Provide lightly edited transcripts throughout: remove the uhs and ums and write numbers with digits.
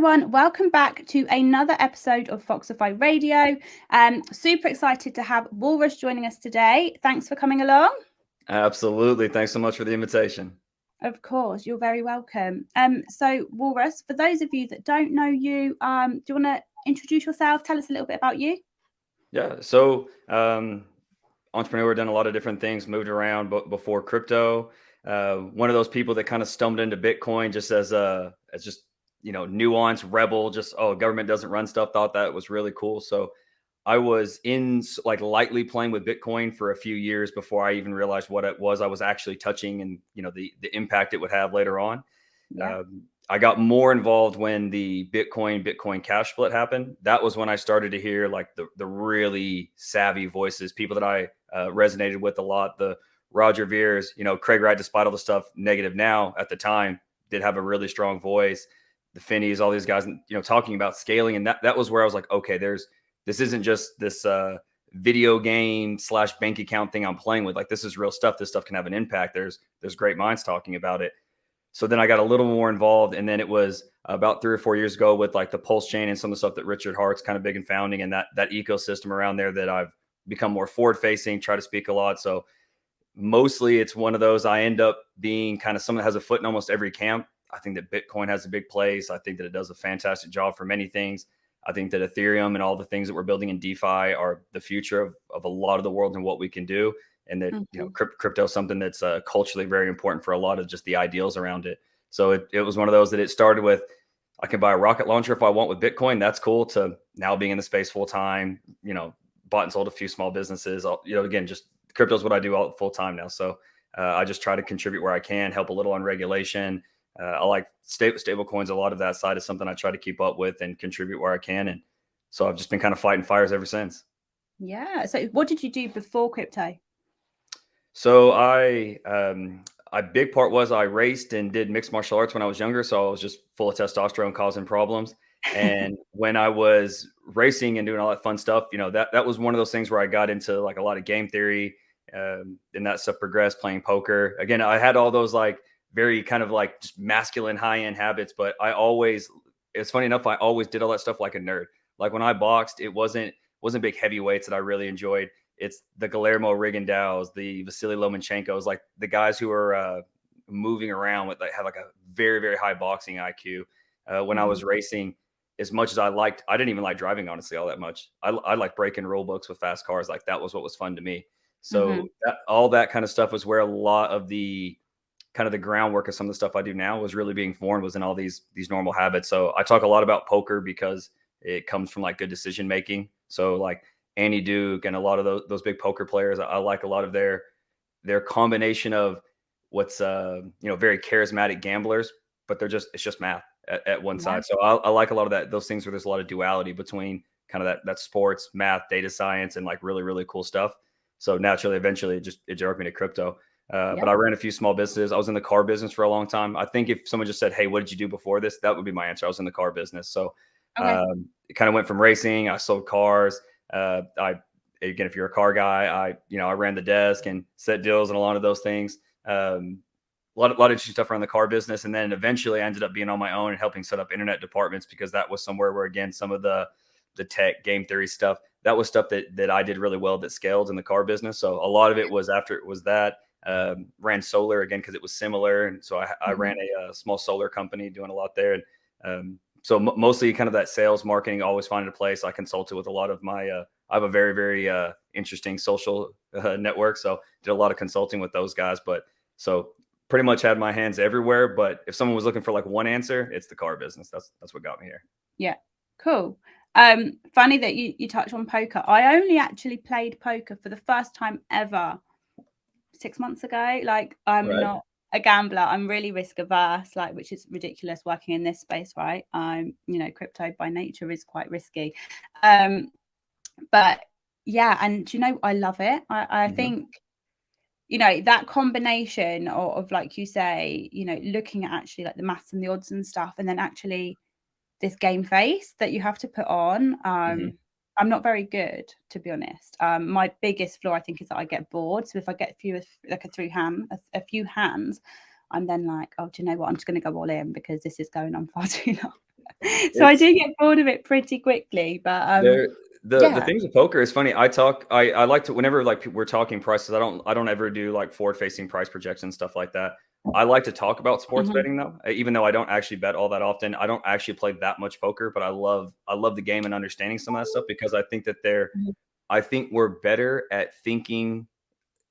everyone. Welcome back to another episode of Foxify Radio. Super excited to have WaLLrus joining us today. Thanks for coming along. Absolutely. Thanks so much for the invitation. Of course, you're very welcome. So WaLLrus, for those of you that don't know you, do you want to introduce yourself? Tell us a little bit about you. Yeah. So, entrepreneur, done a lot of different things, moved around before crypto. One of those people that kind of stumbled into Bitcoin just as just, nuanced rebel, just, government doesn't run stuff. Thought that was really cool. So I was like lightly playing with Bitcoin for a few years before I even realized what it was I was actually touching and, the impact it would have later on. Yeah. I got more involved when the Bitcoin Cash split happened. That was when I started to hear like the really savvy voices, people that I resonated with a lot. The Roger Veers, Craig Wright, despite all the stuff negative now, at the time did have a really strong voice. The Finneys, all these guys, talking about scaling, and that was where I was like, okay, this isn't just this video game / bank account thing I'm playing with. Like, this is real stuff. This stuff can have an impact. There's great minds talking about it. So then I got a little more involved, and then it was about 3 or 4 years ago with like the PulseChain and some of the stuff that Richard Hart's kind of big in founding, and that ecosystem around there that I've become more forward facing, try to speak a lot. So mostly it's one of those, I end up being kind of someone that has a foot in almost every camp. I think that Bitcoin has a big place. I think that it does a fantastic job for many things. I think that Ethereum and all the things that we're building in DeFi are the future of a lot of the world and what we can do. And that, crypto is something that's culturally very important for a lot of just the ideals around it. So it was one of those that it started with, I can buy a rocket launcher if I want with Bitcoin. That's cool, to now being in the space full time, bought and sold a few small businesses. Again, just crypto is what I do all full time now. So I just try to contribute where I can, help a little on regulation. I like stable coins. A lot of that side is something I try to keep up with and contribute where I can. And so I've just been kind of fighting fires ever since. Yeah. So what did you do before crypto? So a big part was I raced and did mixed martial arts when I was younger. So I was just full of testosterone causing problems. And when I was racing and doing all that fun stuff, that was one of those things where I got into like a lot of game theory, and that stuff progressed, playing poker. Again, I had all those like very kind of like just masculine high end habits, but it's funny enough, I always did all that stuff like a nerd. Like when I boxed, it wasn't big heavyweights that I really enjoyed. It's the Guillermo Rigondeaux, the Vasily Lomachenko's, like the guys who are moving around with, like, have like a very, very high boxing IQ. When I was racing, as much as I didn't even like driving, honestly, all that much. I like breaking rule books with fast cars. Like, that was what was fun to me. So all that kind of stuff was where a lot of the kind of the groundwork of some of the stuff I do now was really being formed, was in all these normal habits. So I talk a lot about poker because it comes from like good decision making. So like Andy Duke and a lot of those big poker players, I like a lot of their combination of what's very charismatic gamblers, but it's just math at one side. So I like a lot of those things where there's a lot of duality between kind of that sports, math, data science, and like really, really cool stuff. So naturally, eventually it jerked me to crypto. But I ran a few small businesses. I was in the car business for a long time. I think if someone just said, "Hey, what did you do before this?" that would be my answer. I was in the car business. So it kind of went from racing. I sold cars. If you're a car guy, I ran the desk and set deals and a lot of those things. A lot of interesting stuff around the car business. And then eventually I ended up being on my own and helping set up internet departments, because that was somewhere where, again, some of the tech game theory stuff, that was stuff that I did really well, that scaled in the car business. So a lot of it was after it was that. Ran solar again because it was similar. And so I ran a small solar company, doing a lot there. And so mostly kind of that sales marketing, always finding a place. I consulted with a lot of my, I have a very, very interesting social network. So did a lot of consulting with those guys. But so pretty much had my hands everywhere. But if someone was looking for like one answer, it's the car business. That's what got me here. Yeah, cool. Funny that you touched on poker. I only actually played poker for the first time ever 6 months ago. Like, I'm not a gambler. I'm really risk averse, like, which is ridiculous working in this space, right? Crypto by nature is quite risky. But yeah, and I love it. I think, that combination of like you say, looking at actually like the maths and the odds and stuff, and then actually this game face that you have to put on. I'm not very good, to be honest. My biggest flaw, I think, is that I get bored. So if I get a few hands, I'm then like, oh, do you know what? I'm just going to go all in because this is going on far too long. So I It's do get bored of it pretty quickly, but there the yeah. things with poker is funny. I like to, whenever like we're talking prices, I don't ever do like forward facing price projections, stuff like that. I like to talk about sports Mhm. betting though, even though I don't actually bet all that often. I don't actually play that much poker, but I love the game and understanding some of that stuff because I think that Mhm. I think we're better at thinking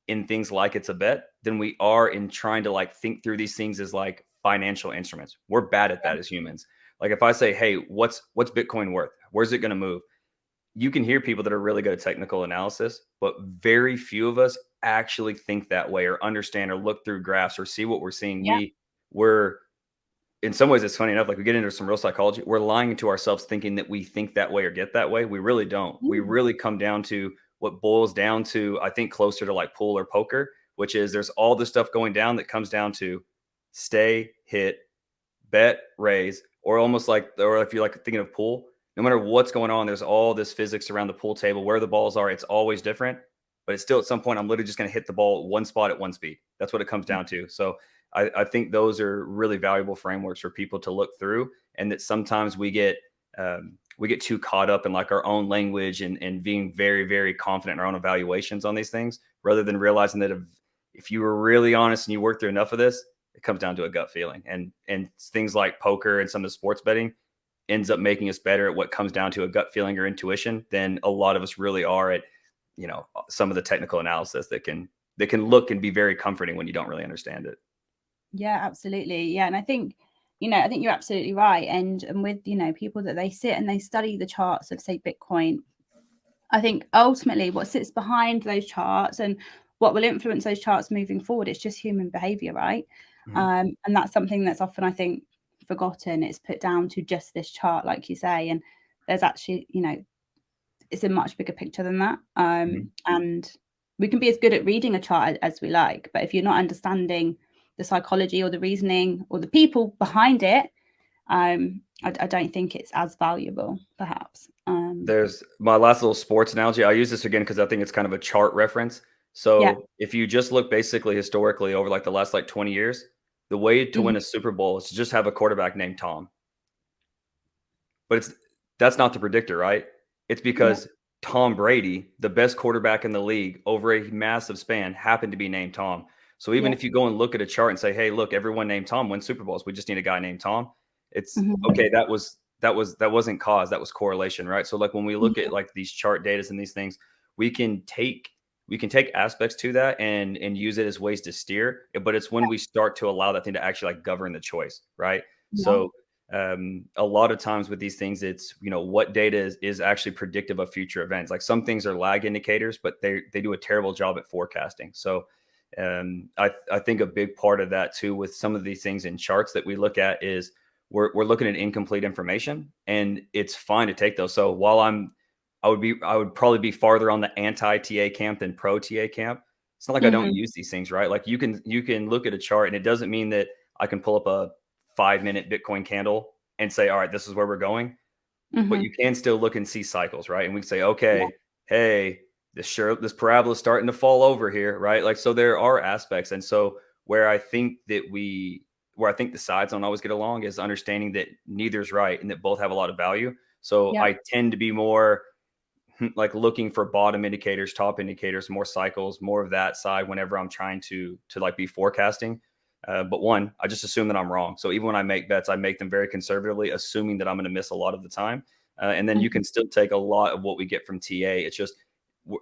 in things like it's a bet than we are in trying to like think through these things as like financial instruments. We're bad at that as humans. Like if I say, "Hey, what's Bitcoin worth? Where's it going to move?" You can hear people that are really good at technical analysis, but very few of us actually think that way or understand or look through graphs or see what we're seeing. Yeah. We're in some ways, it's funny enough, like we get into some real psychology. We're lying to ourselves thinking that we think that way or get that way. We really don't. We Mm. really come down to what boils down to, I think, closer to like pool or poker, which is there's all this stuff going down that comes down to stay, hit, bet, raise, or almost like, or if you're like thinking of pool, no matter what's going on, there's all this physics around the pool table where the balls are. It's always different, but it's still at some point, I'm literally just going to hit the ball at one spot at one speed. That's what it comes down to. So I think those are really valuable frameworks for people to look through, and that sometimes we get too caught up in like our own language and being very, very confident in our own evaluations on these things, rather than realizing that if you were really honest and you work through enough of this, it comes down to a gut feeling. And things like poker and some of the sports betting ends up making us better at what comes down to a gut feeling or intuition than a lot of us really are at, some of the technical analysis that can look and be very comforting when you don't really understand it. Yeah, absolutely. Yeah, and I think, I think you're absolutely right. And with, people that they sit and they study the charts of, say, Bitcoin, I think ultimately what sits behind those charts and what will influence those charts moving forward is just human behavior, right? Mhm. And that's something that's often, I think, forgotten. It's put down to just this chart, like you say, and there's actually, it's a much bigger picture than that. Mhm. And we can be as good at reading a chart as we like, but if you're not understanding the psychology or the reasoning or the people behind it, I don't think it's as valuable, perhaps. There's my last little sports analogy. I use this again because I think it's kind of a chart reference. Yeah. So if you just look basically historically over like the last like 20 years, the way to Mhm. win a Super Bowl is to just have a quarterback named Tom. But that's not the predictor, right? It's Yeah. because Tom Brady, the best quarterback in the league over a massive span, happened to be named Tom. So even Yeah. if you go and look at a chart and say, "Hey, look, everyone named Tom wins Super Bowls. We just need a guy named Tom." It's Mhm. okay. That wasn't cause. That was correlation, right? So like when we look Mhm. at like these chart datas and these things, we can take we can take aspects to that and use it as ways to steer. But it's when we start to allow that thing to actually like govern the choice, right? Yeah. So a lot of times with these things, it's what data is actually predictive of future events. Like some things are lag indicators, but they do a terrible job at forecasting. So I think a big part of that too with some of these things in charts that we look at is we're looking at incomplete information, and it's fine to take those. So while I would probably be farther on the anti TA camp than pro TA camp. It's not like I don't Mhm. use these things, right? Like you can look at a chart, and it doesn't mean that I can pull up a 5-minute Bitcoin candle and say, all right, this is where we're going. But Mhm. you can still look and see cycles, right? And we can say, Yeah. okay, hey, this parabola is starting to fall over here, right? Like, so there are aspects. And so where I think the sides don't always get along is understanding that neither's right and that both have a lot of value. So Yeah. I tend to be more like looking for bottom indicators, top indicators, more cycles, more of that side whenever I'm trying to like be forecasting. But one, I just assume that I'm wrong. So even when I make bets, I make them very conservatively, assuming that I'm going to miss a lot of the time. And then you Mhm. can still take a lot of what we get from TA.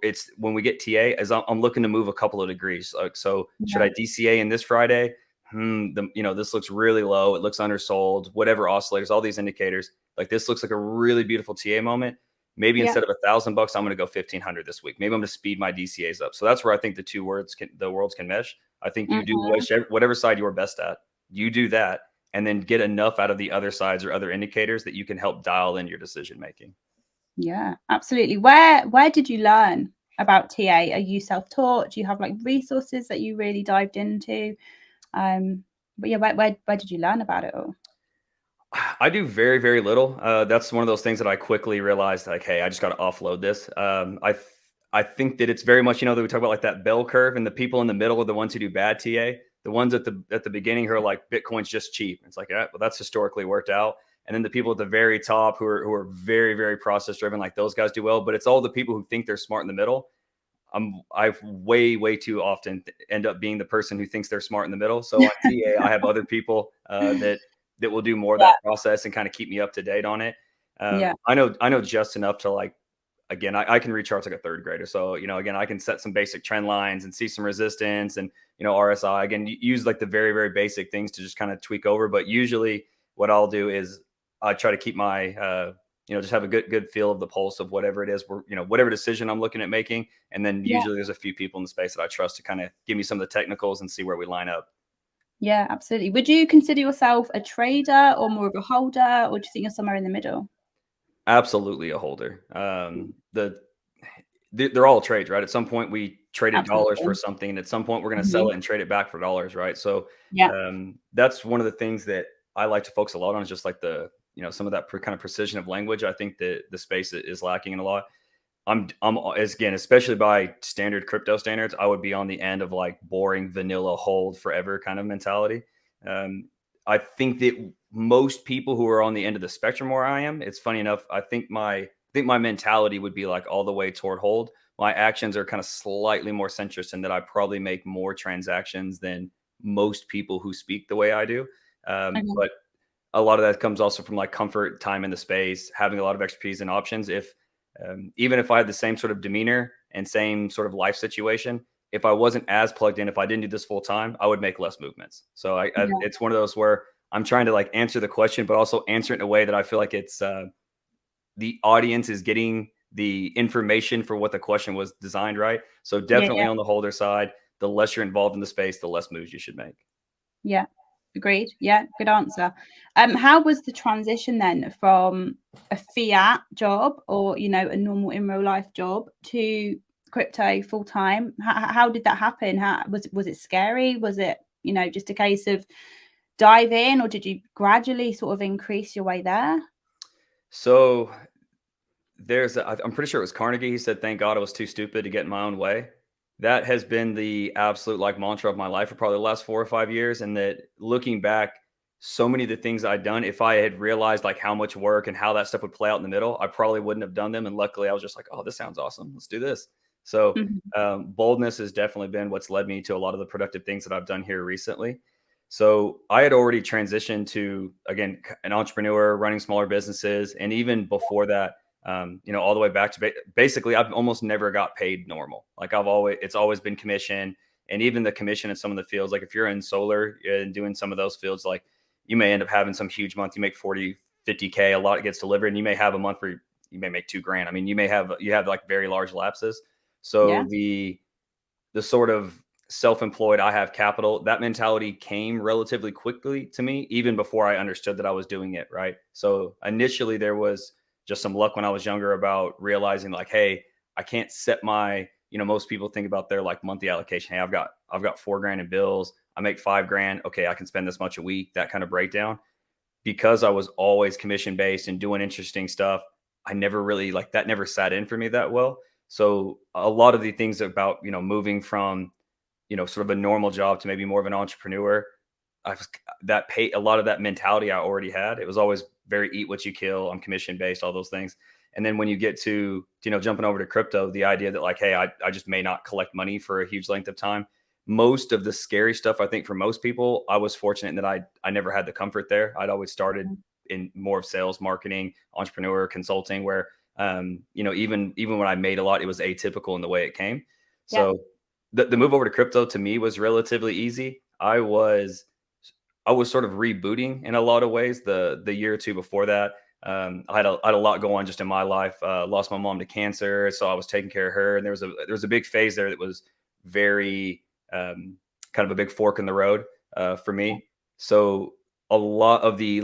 It's when we get TA, as I'm looking to move a couple of degrees. Like, so should Yeah. I DCA in this Friday? This looks really low. It looks undersold. Whatever oscillators, all these indicators, like this looks like a really beautiful TA moment. Maybe Yeah. instead of $1,000, I'm going to go 1,500 this week. Maybe I'm going to speed my DCAs up. So that's where I think the worlds can mesh. I think you do Mhm. whatever side you're best at, you do that, and then get enough out of the other sides or other indicators that you can help dial in your decision making. Yeah, absolutely. Where did you learn about TA? Are you self-taught? Do you have like resources that you really dived into? Um, but yeah, where did you learn about it all? I do very, very little. That's one of those things that I quickly realized, like, hey, I just got to offload this. I think that it's very much, that we talk about like that bell curve, and the people in the middle are the ones who do bad TA. The ones at the beginning who are like Bitcoin's just cheap. It's like, yeah, well, that's historically worked out. and then the people at the very top who are very, very process driven, like those guys do well. But it's all the people who think they're smart in the middle. I've way too often end up being the person who thinks they're smart in the middle. So on TA, I have other people that will do more of Yeah. that process and kind of keep me up to date on it. Yeah. I know just enough to like, again, I can recharge like a third grader. So, again, I can set some basic trend lines and see some resistance and, RSI. Again, use like the very, very basic things to just kind of tweak over. But usually what I'll do is I try to keep my, just have a good feel of the pulse of whatever it is, whatever decision I'm looking at making. And then Yeah. usually there's a few people in the space that I trust to kind of give me some of the technicals and see where we line up. Yeah, absolutely. Would you consider yourself a trader or more of a holder, or do you think you're somewhere in the middle? Absolutely a holder. They're all trades, right? At some point we traded dollars for Absolutely. something, and at some point we're going to sell Mhm. it and trade it back for dollars, right? So Yeah. that's one of the things that I like to focus a lot on, is just like some of that kind of precision of language. I think that the space is lacking in a lot. I'm again, especially by standard crypto standards, I would be on the end of like boring vanilla hold forever kind of mentality. Um, I think that most people who are on the end of the spectrum where I am, it's funny enough. I think my mentality would be like all the way toward hold. My actions are kind of slightly more centrist in that I probably make more transactions than most people who speak the way I do. Okay. But a lot of that comes also from like comfort, time in the space, having a lot of expertise and options. If Even if I had the same sort of demeanor and same sort of life situation, if I wasn't as plugged in, if I didn't do this full time, I would make less movements. So Yeah. it's one of those where I'm trying to like answer the question, but also answer it in a way that I feel like it's the audience is getting the information for what the question was designed, right? So Yeah. definitely Yeah. on the holder side, the less you're involved in the space, the less moves you should make. Yeah. Agreed. Yeah. Good answer. How was the transition then from a fiat job, or a normal in real life job, to crypto full time? How did that happen? How was it scary? Was it just a case of dive in, or did you gradually sort of increase your way there? So I'm pretty sure it was Carnegie. He said, "Thank God I was too stupid to get in my own way." That has been the absolute like mantra of my life for probably the last 4 or 5 years. And that looking back, so many of the things I'd done, if I had realized like how much work and how that stuff would play out in the middle, I probably wouldn't have done them. And luckily, I was just like, "Oh, this sounds awesome. Let's do this." So Mhm. boldness has definitely been what's led me to a lot of the productive things that I've done here recently. So I had already transitioned to, again, an entrepreneur running smaller businesses, and even before that, all the way back to basically, I've almost never got paid normal. Like it's always been commission, and even the commission in some of the fields. Like if you're in solar and doing some of those fields, like you may end up having some huge month. You make 40, 50K, a lot gets delivered, and you may have a month where you may make 2 grand. I mean, you have like very large lapses. Yeah. So the sort of self-employed, I have capital, that mentality came relatively quickly to me, even before I understood that I was doing it right. So initially there was just some luck when I was younger about realizing like, hey, I can't set my, most people think about their like monthly allocation. Hey, I've got 4 grand in bills. I make 5 grand. Okay, I can spend this much a week, that kind of breakdown. Because I was always commission based and doing interesting stuff, I never really like that never sat in for me that well. So a lot of the things about, moving from, sort of a normal job to maybe more of an entrepreneur, I've that pay a lot of that mentality I already had. It was always very eat what you kill. I'm commission based, all those things. And then when you get to, jumping over to crypto, the idea that like, hey, I just may not collect money for a huge length of time. Most of the scary stuff, I think for most people, I was fortunate in that I never had the comfort there. I'd always started Mhm. in more of sales, marketing, entrepreneur, consulting, where even when I made a lot, it was atypical in the way it came. Yeah. So the move over to crypto to me was relatively easy. I was sort of rebooting in a lot of ways. The year or two before that, I had a lot going on just in my life. Lost my mom to cancer, so I was taking care of her, and there was a big phase there that was very kind of a big fork in the road for me. So a lot of the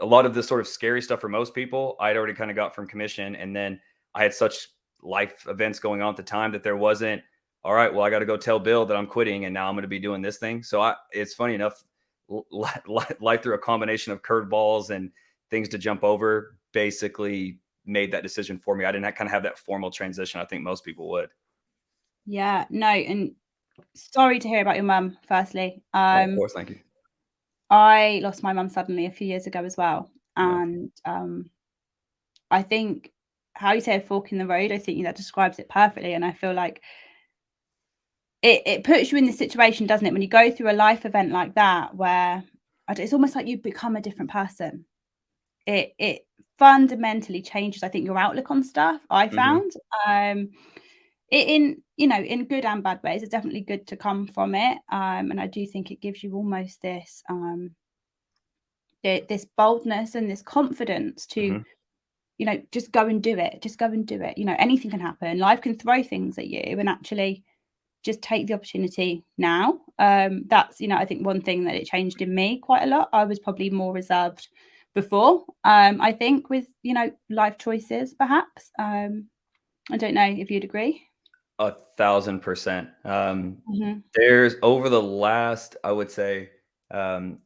a lot of the sort of scary stuff for most people, I'd already kind of got from commission, and then I had such life events going on at the time that there wasn't, all right, well, I got to go tell Bill that I'm quitting and now I'm going to be doing this thing. So it's funny enough, life through a combination of curveballs and things to jump over basically made that decision for me. I didn't kind of have that formal transition. I think most people would. Yeah. No, and sorry to hear about your mum, firstly. Oh, of course. Thank you. I lost my mum suddenly a few years ago as well. And I think how you say a fork in the road, I think that describes it perfectly. And I feel like it puts you in this situation, doesn't it, when you go through a life event like that, where it's almost like you become a different person. It fundamentally changes, I think, your outlook on stuff. I found in in good and bad ways. It's definitely good to come from it, and I do think it gives you almost this this boldness and this confidence to just go and do it. Just go and do it. Anything can happen. Life can throw things at you, and actually just take the opportunity now. That's I think one thing that it changed in me quite a lot. I was probably more reserved before. I think with life choices, perhaps. I don't know if you'd agree. 1,000%. There's over the last, I would say,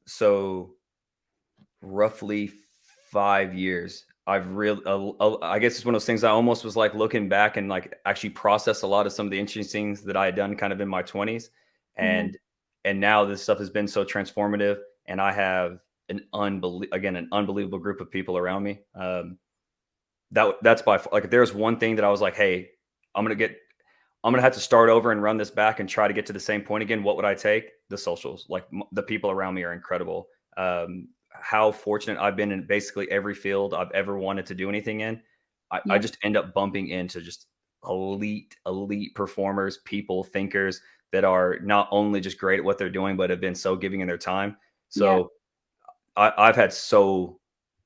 so roughly 5 years, I've really, I guess it's one of those things I almost was like looking back and like actually process a lot of some of the interesting things that I had done kind of in my 20s. Mhm. And now this stuff has been so transformative, and I have an unbelievable group of people around me. That's by like, if there's one thing that I was like, hey, I'm gonna get I'm gonna have to start over and run this back and try to get to the same point again. What would I take? The socials. Like the people around me are incredible. How fortunate I've been in basically every field I've ever wanted to do anything in. I Yeah. just end up bumping into just elite performers, people, thinkers that are not only just great at what they're doing, but have been so giving in their time. Yeah. So I've had so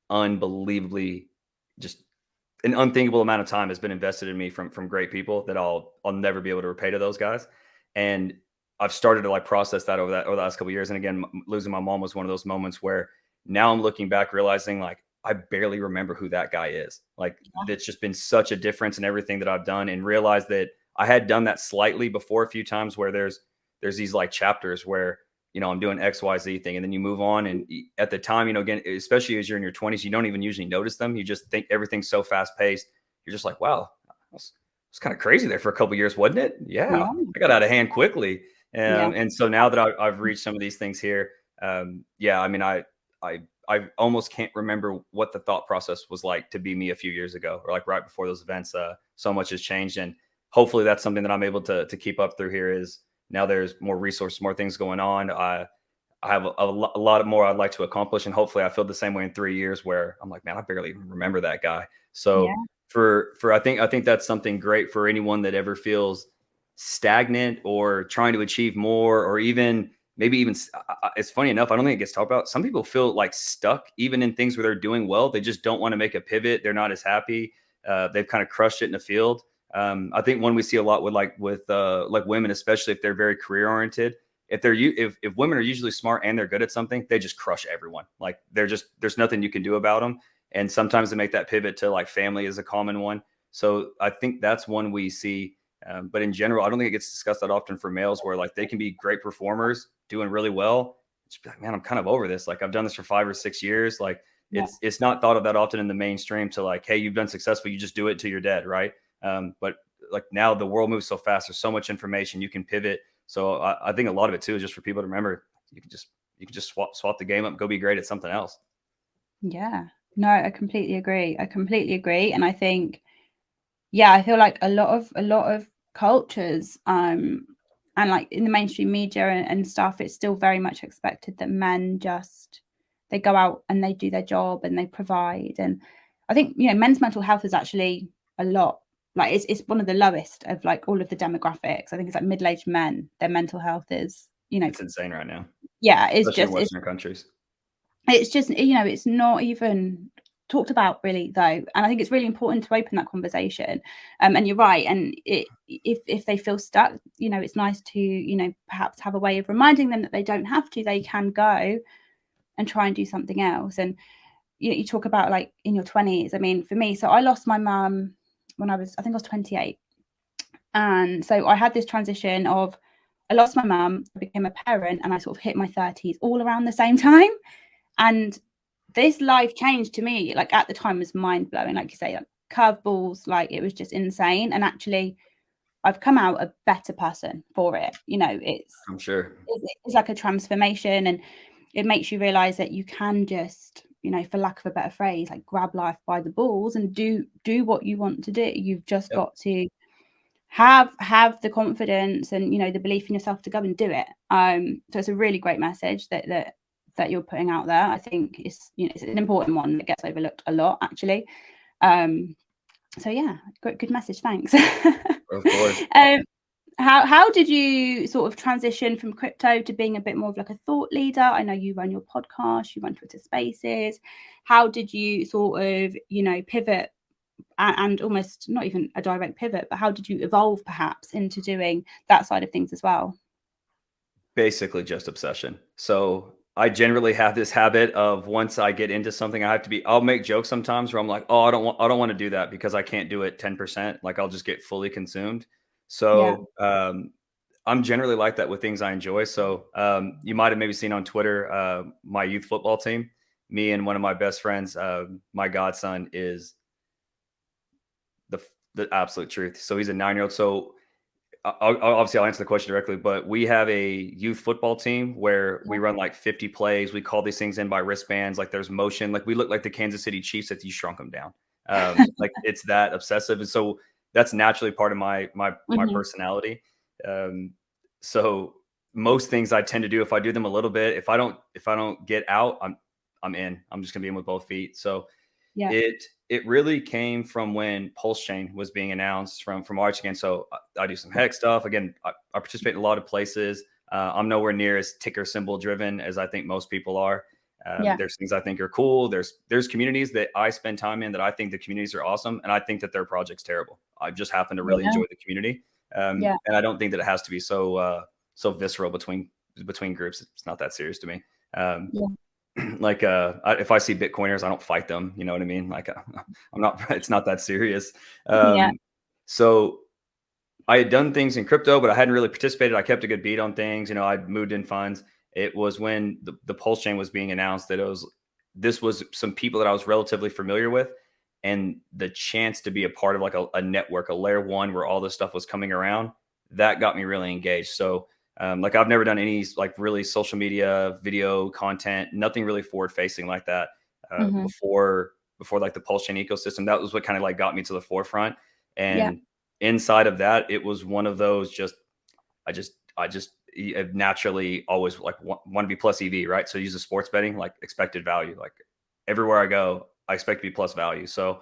unbelievably just an unthinkable amount of time has been invested in me from great people that I'll never be able to repay to those guys. And I've started to like process that over the last couple of years. And again, losing my mom was one of those moments where now I'm looking back, realizing like I barely remember who that guy is. Like it's just been such a difference in everything that I've done, and realized that I had done that slightly before a few times where there's these like chapters where I'm doing XYZ thing. And then you move on. And at the time, again, especially as you're in your 20s, you don't even usually notice them. You just think everything's so fast paced. You're just like, wow, it's kind of crazy there for a couple of years, wasn't it? Yeah. Yeah. I got out of hand quickly. Yeah. And so now that I've reached some of these things here, yeah, I mean, I almost can't remember what the thought process was like to be me a few years ago, or like right before those events. So much has changed. And hopefully that's something that I'm able to keep up through here. Is now there's more resources, more things going on. I have a lot more I'd like to accomplish, and hopefully I feel the same way in 3 years, where I'm like, man, I barely even remember that guy. So Yeah. I think that's something great for anyone that ever feels stagnant or trying to achieve more, or even maybe even it's funny enough, I don't think it gets talked about. Some people feel like stuck even in things where they're doing well. They just don't want to make a pivot. They're not as happy. They've kind of crushed it in the field. I think one we see a lot with like women, especially if they're very career oriented. If women are usually smart and they're good at something, they just crush everyone. Like there's nothing you can do about them. And sometimes they make that pivot to like family is a common one. So I think that's one we see. But in general, I don't think it gets discussed that often for males, where like they can be great performers, doing really well. Just be like, man, I'm kind of over this. Like I've done this for 5 or 6 years. Like Yeah. it's not thought of that often in the mainstream to like, hey, you've been successful, you just do it till you're dead, right? But like now the world moves so fast. There's so much information. You can pivot. So I think a lot of it too is just for people to remember. You can just swap the game up, go be great at something else. Yeah. No, I completely agree. I completely agree. And I think, yeah, I feel like a lot of cultures, and like in the mainstream media and stuff, it's still very much expected that men just they go out and they do their job and they provide. And I think, men's mental health is actually a lot like it's one of the lowest of like all of the demographics. I think it's like middle-aged men, their mental health is, It's insane right now, yeah, especially in Western countries. it's just, it's not even talked about really though. And I think it's really important to open that conversation. And you're right. And if they feel stuck, it's nice to, perhaps have a way of reminding them that they don't have to, they can go and try and do something else. And you talk about like in your 20s. I mean, for me, so I lost my mum when I think I was 28. And so I had this transition of, I lost my mum, I became a parent, and I sort of hit my 30s all around the same time. And this life change to me, like at the time, was mind blowing. Like you say, like curveballs, like it was just insane. And actually, I've come out a better person for it. I'm sure. It's like a transformation, and it makes you realize that you can just for lack of a better phrase, like grab life by the balls and do what you want to do. You've just got to have the confidence and the belief in yourself to go and do it. So it's a really great message that you're putting out there. I think it's an important one that gets overlooked a lot, actually. So yeah, good message. Thanks. Of course. How did you sort of transition from crypto to being a bit more of like a thought leader? I know you run your podcast, you run Twitter Spaces. How did you sort of, pivot and almost not even a direct pivot, but how did you evolve perhaps into doing that side of things as well? Basically just obsession. So I generally have this habit of once I get into something, I'll make jokes sometimes where I'm like, oh, I don't want to do that because I can't do it 10%. Like I'll just get fully consumed. Yeah. So I'm generally like that with things I enjoy. So you might have maybe seen on Twitter, my youth football team, me and one of my best friends, my godson is the absolute truth. So he's a 9-year-old. So I'll answer the question directly, but we have a youth football team where we run like 50 plays. We call these things in by wristbands. Like there's motion. Like we look like the Kansas City Chiefs if you shrunk them down. Like it's that obsessive. And so that's naturally part of my personality. So most things I tend to do, if I do them a little bit, if I don't get out, I'm in. I'm just gonna be in with both feet. So Yeah. it really came from when PulseChain was being announced from Arch again. So I do some hex stuff. Again, I participate in a lot of places. I'm nowhere near as ticker symbol driven as I think most people are. There's things I think are cool. There's communities that I spend time in that I think the communities are awesome. And I think that their project's terrible. I just happen to really enjoy the community. And I don't think that it has to be so visceral between groups. It's not that serious to me. Like if I see Bitcoiners, I don't fight them. You know what I mean? Like I'm not. It's not that serious. So I had done things in crypto, but I hadn't really participated. I kept a good beat on things. I'd moved in funds. It was when the PulseChain was being announced that this was some people that I was relatively familiar with, and the chance to be a part of like a network, a layer one where all this stuff was coming around, that got me really engaged. So like I've never done any like really social media, video content, nothing really forward facing like that before like the PulseChain ecosystem. That was what kind of like got me to the forefront. And inside of that, it was one of those I just naturally always like want to be plus EV, right? So use the sports betting, like expected value, like everywhere I go, I expect to be plus value. So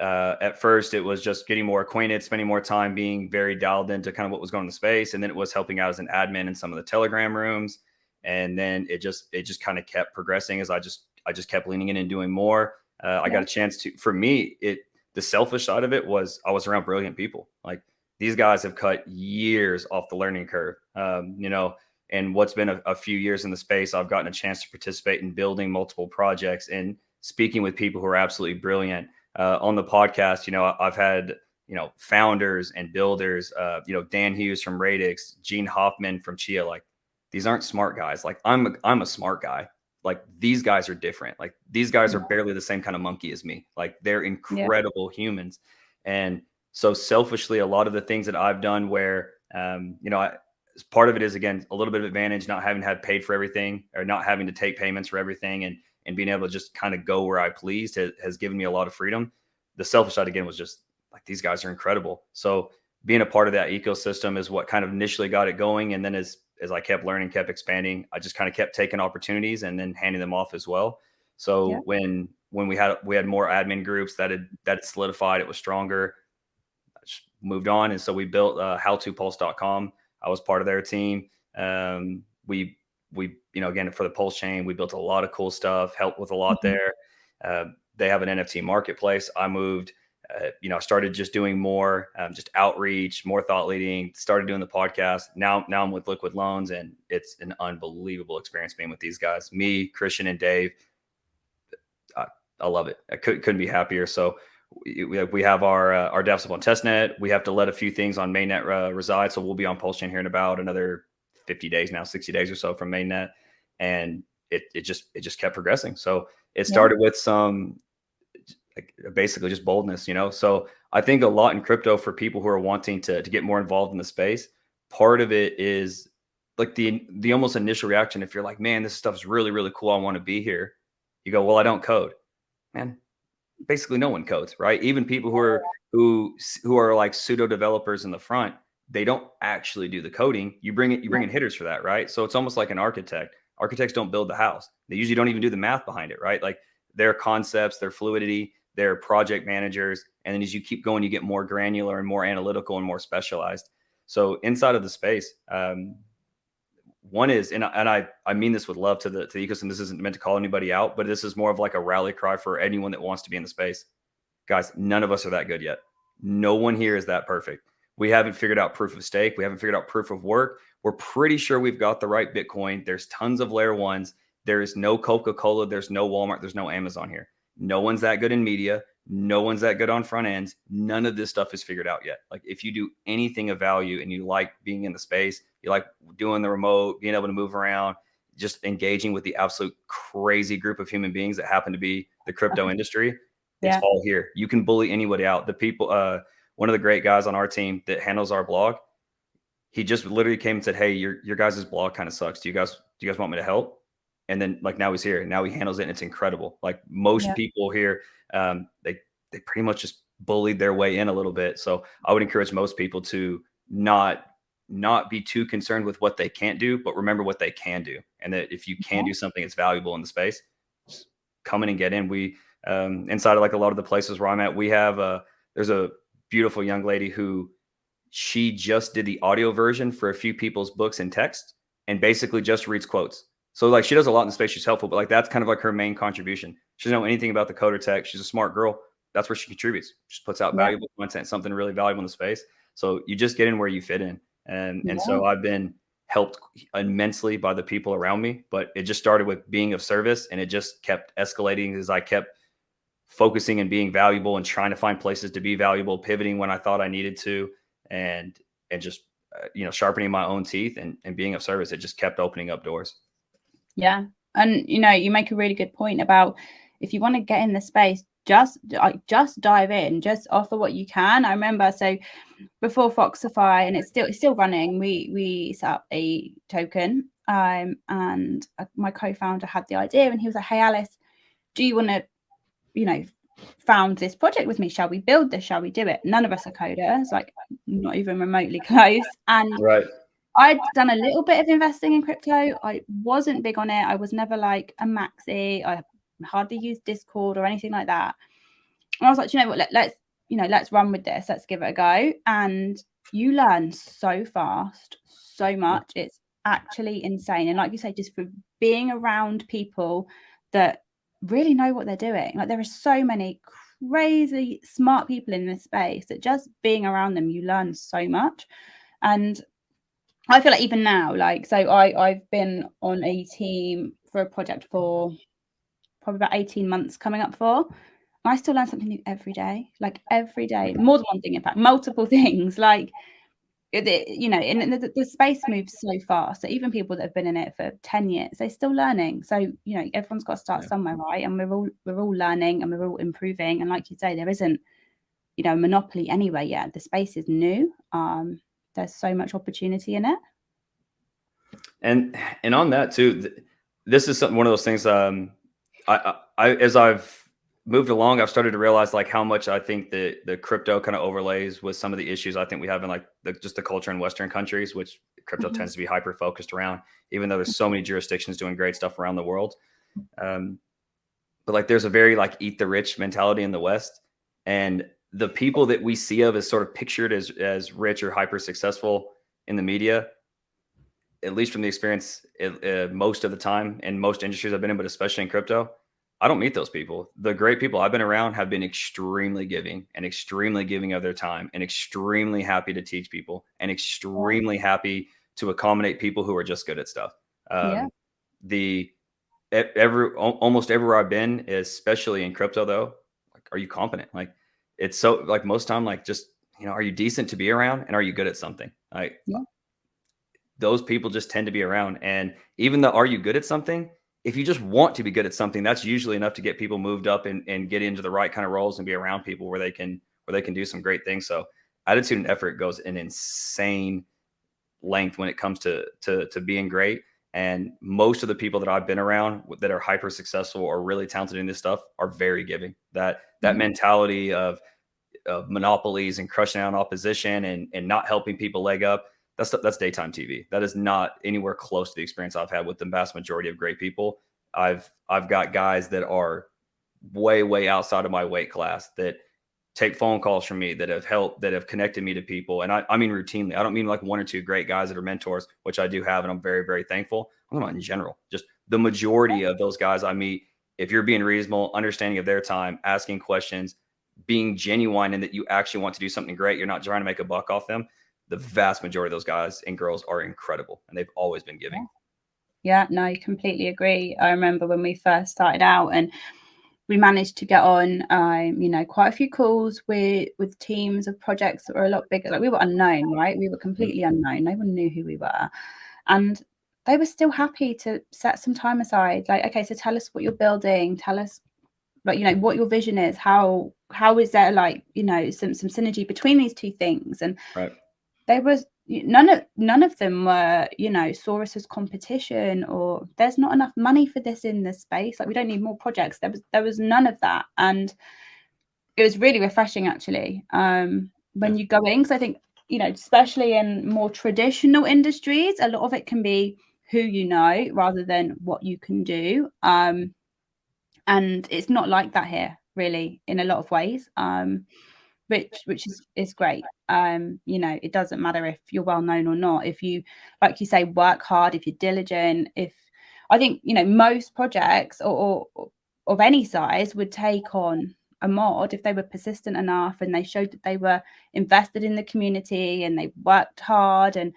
at first it was just getting more acquainted, spending more time being very dialed into kind of what was going on in the space. And then it was helping out as an admin in some of the Telegram rooms. And then it just kind of kept progressing as I just kept leaning in and doing more. I got a chance to, for me, the selfish side of it was I was around brilliant people. Like these guys have cut years off the learning curve, and what's been a few years in the space, I've gotten a chance to participate in building multiple projects and speaking with people who are absolutely brilliant. On the podcast, I've had, founders and builders, Dan Hughes from Radix, Gene Hoffman from Chia. Like these aren't smart guys. Like I'm a smart guy. Like these guys are different. Like these guys are barely the same kind of monkey as me. Like they're incredible humans. And so selfishly, a lot of the things that I've done where, part of it is, again, a little bit of advantage, not having had paid for everything or not having to take payments for everything and being able to just kind of go where I pleased has given me a lot of freedom. The selfish side, again, was just like, these guys are incredible. So being a part of that ecosystem is what kind of initially got it going. And then as I kept learning, kept expanding, I just kind of kept taking opportunities and then handing them off as well. So when we had more admin groups that had solidified, it was stronger, I just moved on. And so we built howtopulse.com. I was part of their team. We again, for the PulseChain, we built a lot of cool stuff, helped with a lot there. They have an NFT marketplace. I moved, I started just doing more, just outreach, more thought leading, started doing the podcast. Now I'm with Liquid Loans, and it's an unbelievable experience being with these guys, me, Christian, and Dave. I love it. I couldn't be happier. So we have our DApps up on testnet. We have to let a few things on mainnet reside. So we'll be on PulseChain here in about another 50 days now, 60 days or so from mainnet. And it just kept progressing. So it started with some basically just boldness, So I think a lot in crypto for people who are wanting to get more involved in the space, part of it is like the almost initial reaction. If you're like, man, this stuff is really, really cool, I want to be here. You go, well, I don't code. Man, basically no one codes, right? Even people who are like pseudo developers in the front, they don't actually do the coding. You bring in hitters for that, right? So it's almost like an architect. Architects don't build the house. They usually don't even do the math behind it, right? Like their concepts, their fluidity, their project managers, and then as you keep going, you get more granular and more analytical and more specialized. So inside of the space, one is, and I mean this with love to the ecosystem. This isn't meant to call anybody out, but this is more of like a rally cry for anyone that wants to be in the space. Guys, none of us are that good yet. No one here is that perfect. We haven't figured out proof of stake. We haven't figured out proof of work. We're pretty sure we've got the right Bitcoin. There's tons of layer ones. There is no Coca-Cola. There's no Walmart. There's no Amazon here. No one's that good in media. No one's that good on front ends. None of this stuff is figured out yet. Like if you do anything of value and you like being in the space, you like doing the remote, being able to move around, just engaging with the absolute crazy group of human beings that happen to be the crypto industry, it's all here. You can bully anybody out. The people, one of the great guys on our team that handles our blog, he just literally came and said, "Hey, your guys' blog kind of sucks. Do you guys want me to help?" And then like now he's here. Now he handles it, and it's incredible. Like most people here, they pretty much just bullied their way in a little bit. So I would encourage most people to not be too concerned with what they can't do, but remember what they can do. And that if you can do something that's valuable in the space, just come in and get in. We inside of like a lot of the places where I'm at, we have there's a beautiful young lady who she just did the audio version for a few people's books and text and basically just reads quotes. So like she does a lot in the space. She's helpful, but like that's kind of like her main contribution. She doesn't know anything about the coder tech. She's a smart girl. That's where she contributes. Just puts out valuable content, something really valuable in the space. So you just get in where you fit in. And so I've been helped immensely by the people around me, but it just started with being of service and it just kept escalating as I kept focusing and being valuable and trying to find places to be valuable, pivoting when I thought I needed to, and just sharpening my own teeth and being of service. It just kept opening up doors. Yeah. And you make a really good point about if you want to get in the space, just dive in, just offer what you can. I remember, so before Foxify, and it's still running, we set up a token, and my co-founder had the idea, and he was like, "Hey Alice, do you want to found this project with me? Shall we build this? Shall we do it?" None of us are coders, like not even remotely close. And I'd done a little bit of investing in crypto. I wasn't big on it. I was never like a maxi. I hardly used Discord or anything like that. And I was like, you know what, let's run with this. Let's give it a go. And you learn so fast, so much. It's actually insane. And like you say, just for being around people that really know what they're doing. Like there are so many crazy smart people in this space that just being around them, you learn so much. And I feel like even now, like, so I've been on a team for a project for probably about 18 months coming up for. I still learn something new every day, like every day, more than one thing, in fact, multiple things. Like, and the space moves so fast. So even people that have been in it for 10 years, they're still learning. So, everyone's got to start somewhere, right? And we're all learning and we're all improving. And like you say, there isn't, a monopoly anyway yet. The space is new. There's so much opportunity in it. And on that too, this is one of those things. I as I've moved along, I've started to realize like how much I think the crypto kind of overlays with some of the issues I think we have in like just the culture in Western countries, which crypto tends to be hyper focused around, even though there's so many jurisdictions doing great stuff around the world. But like there's a very like eat the rich mentality in the West, and the people that we see of as sort of pictured as rich or hyper successful in the media, at least from the experience, most of the time in most industries I've been in, but especially in crypto, I don't meet those people. The great people I've been around have been extremely giving of their time and extremely happy to teach people and extremely happy to accommodate people who are just good at stuff. Almost everywhere I've been, especially in crypto though, like, are you competent? Like it's so like most time, like just, are you decent to be around and are you good at something? Like those people just tend to be around. And even though are you good at something, if you just want to be good at something, that's usually enough to get people moved up and get into the right kind of roles and be around people where they can do some great things. So attitude and effort goes an insane length when it comes to being great. And most of the people that I've been around that are hyper successful or really talented in this stuff are very giving. That mentality of monopolies and crushing out opposition and not helping people leg up, that's daytime TV. That is not anywhere close to the experience I've had with the vast majority of great people. I've got guys that are way outside of my weight class that take phone calls from me, that have helped, that have connected me to people. And I mean routinely. I don't mean like one or two great guys that are mentors, which I do have, and I'm very thankful. I'm talking about in general. Just the majority of those guys I meet, if you're being reasonable, understanding of their time, asking questions, being genuine, and that you actually want to do something great, you're not trying to make a buck off them. The vast majority of those guys and girls are incredible, and they've always been giving. Yeah, no, I completely agree. I remember when we first started out, and we managed to get on, quite a few calls with teams of projects that were a lot bigger. Like, we were unknown, right? We were completely unknown. No one knew who we were, and they were still happy to set some time aside. Like, okay, so tell us what you're building. Tell us, like, what your vision is. How is there, like, some synergy between these two things? And there was none of them were, saw us as competition, or there's not enough money for this in this space. Like, we don't need more projects. There was none of that, and it was really refreshing, actually, when you go in, because I think, especially in more traditional industries, a lot of it can be who you know rather than what you can do. And it's not like that here, really, in a lot of ways. Which is great. It doesn't matter if you're well known or not. If you, like you say, work hard, if you're diligent, I think, most projects or of any size would take on a mod if they were persistent enough and they showed that they were invested in the community and they worked hard and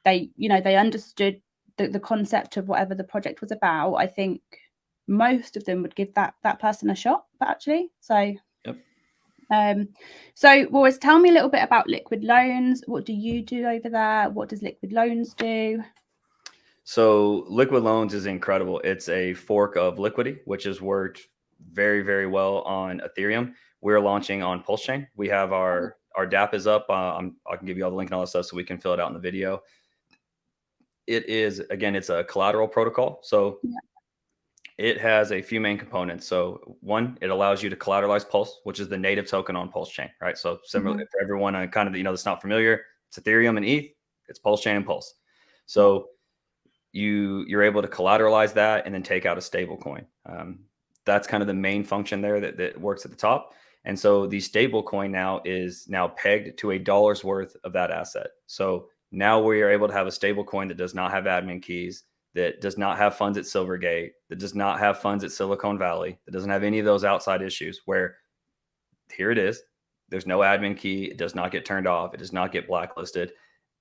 they understood the concept of whatever the project was about. I think most of them would give that person a shot, actually. So so Walrus, tell me a little bit about Liquid Loans. What do you do over there? What does Liquid Loans do? So Liquid Loans is incredible. It's a fork of Liquidity, which has worked very well on Ethereum. We're launching on PulseChain. We have our DApp is up. I can give you all the link and all that stuff so we can fill it out in the video. It is, again, it's a collateral protocol. So it has a few main components. So one, it allows you to collateralize Pulse, which is the native token on PulseChain, right? So similar for everyone kind of, that's not familiar, it's Ethereum and ETH, it's PulseChain and Pulse. So you're able to collateralize that and then take out a stable coin. That's kind of the main function there that works at the top. And so the stable coin now is pegged to $1 worth of that asset. So now we are able to have a stable coin that does not have admin keys, that does not have funds at Silvergate, that does not have funds at Silicon Valley, that doesn't have any of those outside issues, where here it is. There's no admin key. It does not get turned off. It does not get blacklisted.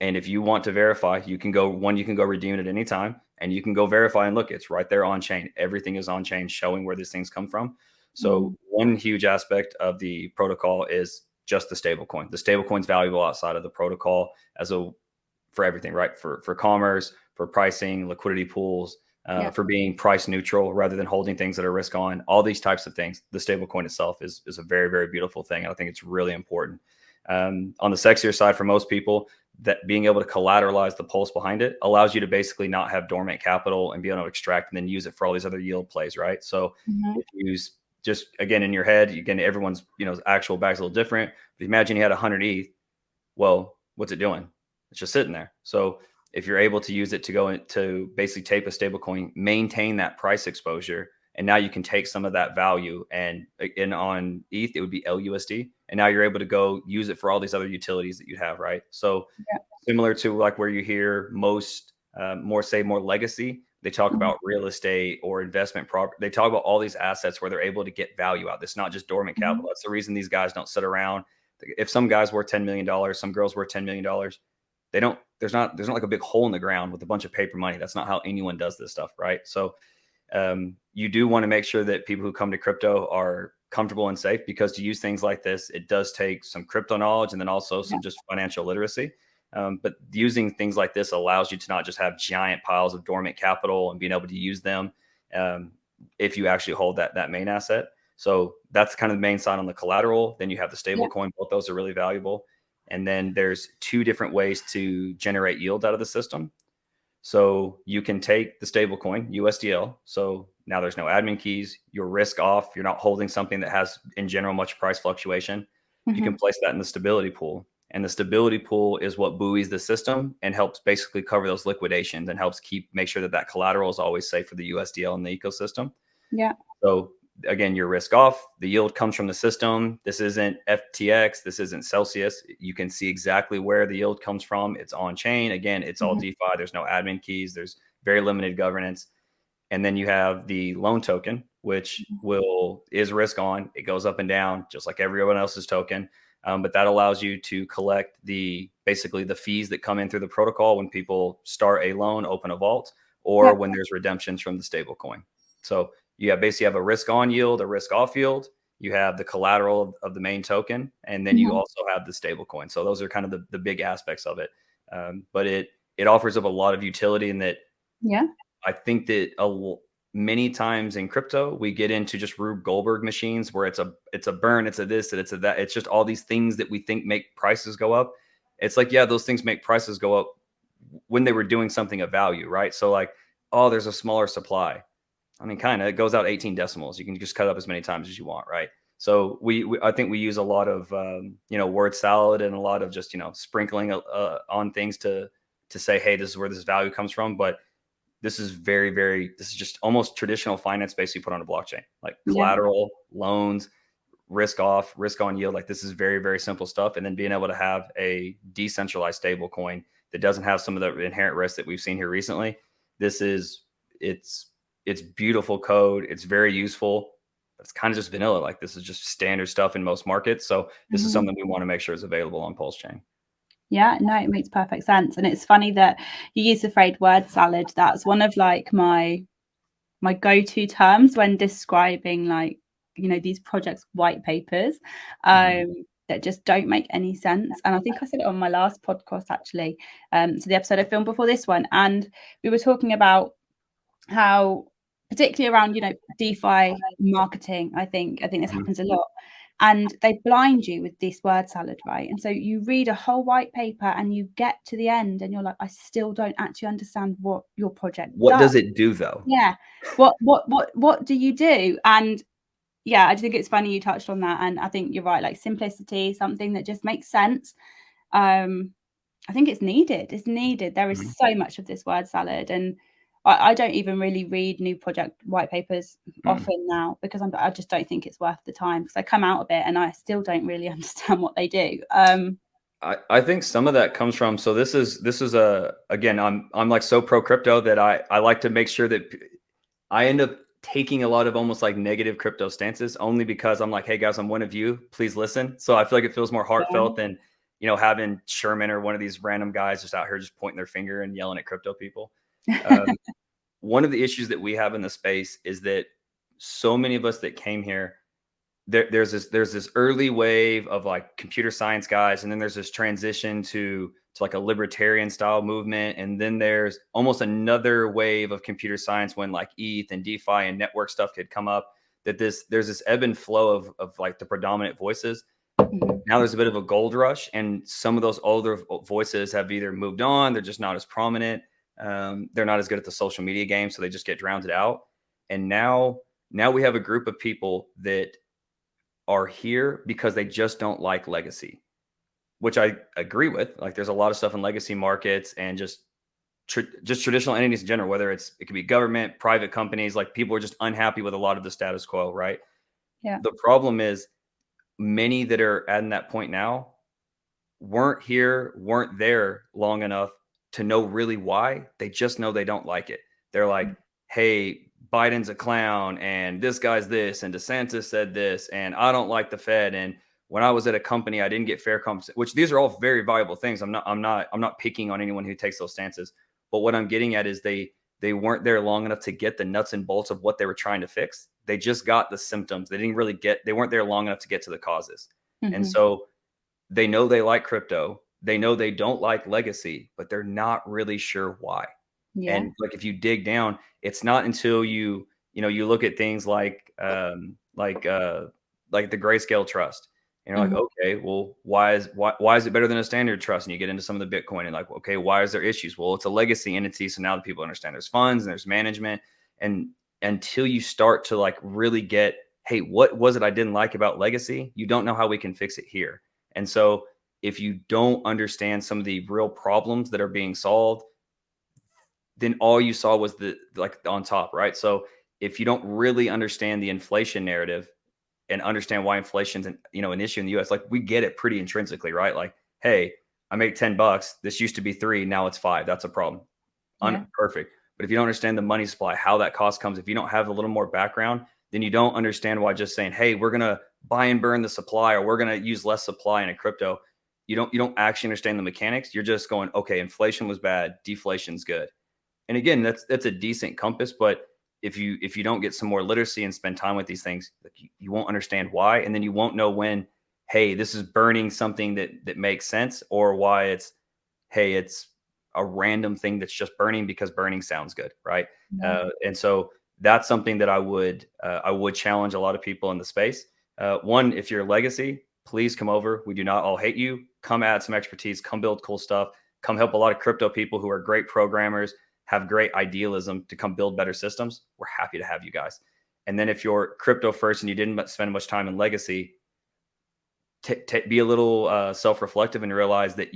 And if you want to verify, you can go redeem it at any time, and you can go verify and look, it's right there on chain. Everything is on chain, showing where these things come from. So one huge aspect of the protocol is just the stablecoin. The stablecoin's valuable outside of the protocol for everything, right? For commerce, for pricing, liquidity pools, for being price neutral rather than holding things that are risk on, all these types of things. The stablecoin itself is a very beautiful thing. I think it's really important. On the sexier side, for most people, that being able to collateralize the Pulse behind it allows you to basically not have dormant capital and be able to extract and then use it for all these other yield plays, right? So if you use, just again, in your head, again, everyone's actual bag's a little different. But imagine you had 100 ETH. Well, what's it doing? It's just sitting there. So if you're able to use it to go to basically tape a stable coin, maintain that price exposure, and now you can take some of that value and on ETH, it would be LUSD. And now you're able to go use it for all these other utilities that you have, right? So similar to like where you hear most, more legacy, they talk about real estate or investment property. They talk about all these assets where they're able to get value out. It's not just dormant capital. That's the reason these guys don't sit around. If some guy's worth $10 million, some girl's worth $10 million, there's not like a big hole in the ground with a bunch of paper money. That's not how anyone does this stuff, right? So you do want to make sure that people who come to crypto are comfortable and safe, because to use things like this, it does take some crypto knowledge and then also some just financial literacy. But using things like this allows you to not just have giant piles of dormant capital and being able to use them if you actually hold that main asset. So that's kind of the main side on the collateral. Then you have the stable coin. Both those are really valuable. And then there's two different ways to generate yield out of the system. So you can take the stablecoin USDL. So now there's no admin keys. You're risk off. You're not holding something that has, in general, much price fluctuation. You can place that in the stability pool. And the stability pool is what buoys the system and helps basically cover those liquidations and helps make sure that collateral is always safe for the USDL in the ecosystem. Yeah. So again, you're risk off. The yield comes from the system. This isn't FTX. This isn't Celsius. You can see exactly where the yield comes from. It's on chain. Again, it's all DeFi. There's no admin keys. There's very limited governance. And then you have the loan token, which is risk on. It goes up and down just like everyone else's token. But that allows you to collect basically the fees that come in through the protocol when people start a loan, open a vault, or when there's redemptions from the stablecoin. So you basically have a risk on yield, a risk off yield. You have the collateral of the main token, and then you also have the stablecoin. So those are kind of the big aspects of it. But it offers up a lot of utility in that. Yeah. I think that many times in crypto, we get into just Rube Goldberg machines where it's a burn, it's a this, and it's a that. It's just all these things that we think make prices go up. It's like, yeah, those things make prices go up when they were doing something of value, right? So like, oh, there's a smaller supply. I mean, kind of, it goes out 18 decimals. You can just cut it up as many times as you want, right? So I think we use a lot of, word salad and a lot of just, sprinkling on things to say, hey, this is where this value comes from. But this is this is just almost traditional finance basically put on a blockchain, like collateral, loans, risk off, risk on yield. Like this is very, very simple stuff. And then being able to have a decentralized stable coin that doesn't have some of the inherent risks that we've seen here recently. It's beautiful code. It's very useful. It's kind of just vanilla. Like this is just standard stuff in most markets. So this is something we want to make sure is available on PulseChain. Yeah, no, it makes perfect sense. And it's funny that you use the phrase word salad. That's one of like my go-to terms when describing like, these projects white papers that just don't make any sense. And I think I said it on my last podcast actually, so the episode I filmed before this one, and we were talking about how, particularly around DeFi marketing, I think this happens a lot, and they blind you with this word salad, right? And so you read a whole white paper and you get to the end and you're like, I still don't actually understand what your project does it do though? Yeah. What do you do? And yeah, I think it's funny you touched on that, and I think you're right, like simplicity, something that just makes sense. I think it's needed. There is so much of this word salad, and I don't even really read new project white papers often now because I just don't think it's worth the time, because I come out of it and I still don't really understand what they do. I think some of that comes from, so this is again, I'm like so pro crypto that I like to make sure that I end up taking a lot of almost like negative crypto stances, only because I'm like, hey guys, I'm one of you, please listen. So I feel like it feels more heartfelt than, having Sherman or one of these random guys just out here just pointing their finger and yelling at crypto people. One of the issues that we have in the space is that so many of us that came here, there's this early wave of like computer science guys, and then there's this transition to like a libertarian style movement, and then there's almost another wave of computer science when like ETH and DeFi and network stuff could come up. There's this ebb and flow of like the predominant voices. Now there's a bit of a gold rush, and some of those older voices have either moved on, they're just not as prominent, they're not as good at the social media game, so they just get drowned out. And now we have a group of people that are here because they just don't like legacy, which I agree with. Like there's a lot of stuff in legacy markets and just traditional entities in general, whether it could be government, private companies, like people are just unhappy with a lot of the status quo, right? Yeah. The problem is many that are at that point now weren't there long enough to know really why. They just know they don't like it. They're like, hey, Biden's a clown, and this guy's this, and DeSantis said this, and I don't like the Fed, and when I was at a company, I didn't get fair compensation. Which these are all very valuable things. I'm not picking on anyone who takes those stances. But what I'm getting at is they weren't there long enough to get the nuts and bolts of what they were trying to fix. They just got the symptoms. They weren't there long enough to get to the causes. And so they know they like crypto. They know they don't like legacy, but they're not really sure why. Yeah. And like if you dig down, it's not until you look at things like the Grayscale Trust, And you're like, okay, well, why is it better than a standard trust? And you get into some of the Bitcoin and like, okay, why is there issues? Well, it's a legacy entity. So now the people understand there's funds and there's management. And until you start to like really get, hey, what was it I didn't like about legacy? You don't know how we can fix it here. And so if you don't understand some of the real problems that are being solved, then all you saw was the like on top, right? So if you don't really understand the inflation narrative and understand why inflation's an issue in the US, like we get it pretty intrinsically, right? Like, hey, I make $10. This used to be 3, now it's 5. That's a problem. Yeah. Perfect. But if you don't understand the money supply, how that cost comes, if you don't have a little more background, then you don't understand why just saying, hey, we're gonna buy and burn the supply, or we're gonna use less supply in a crypto. You don't actually understand the mechanics. You're just going, okay, inflation was bad, deflation's good. And again, that's a decent compass, but if you don't get some more literacy and spend time with these things, like you won't understand why, and then you won't know when, hey, this is burning something that makes sense, or why it's, hey, it's a random thing that's just burning because burning sounds good, right? Yeah. And so that's something that I would challenge a lot of people in the space. One, if you're a legacy, please come over. We do not all hate you. Come add some expertise. Come build cool stuff. Come help a lot of crypto people who are great programmers, have great idealism to come build better systems. We're happy to have you guys. And then if you're crypto first and you didn't spend much time in legacy, be a little self-reflective and realize that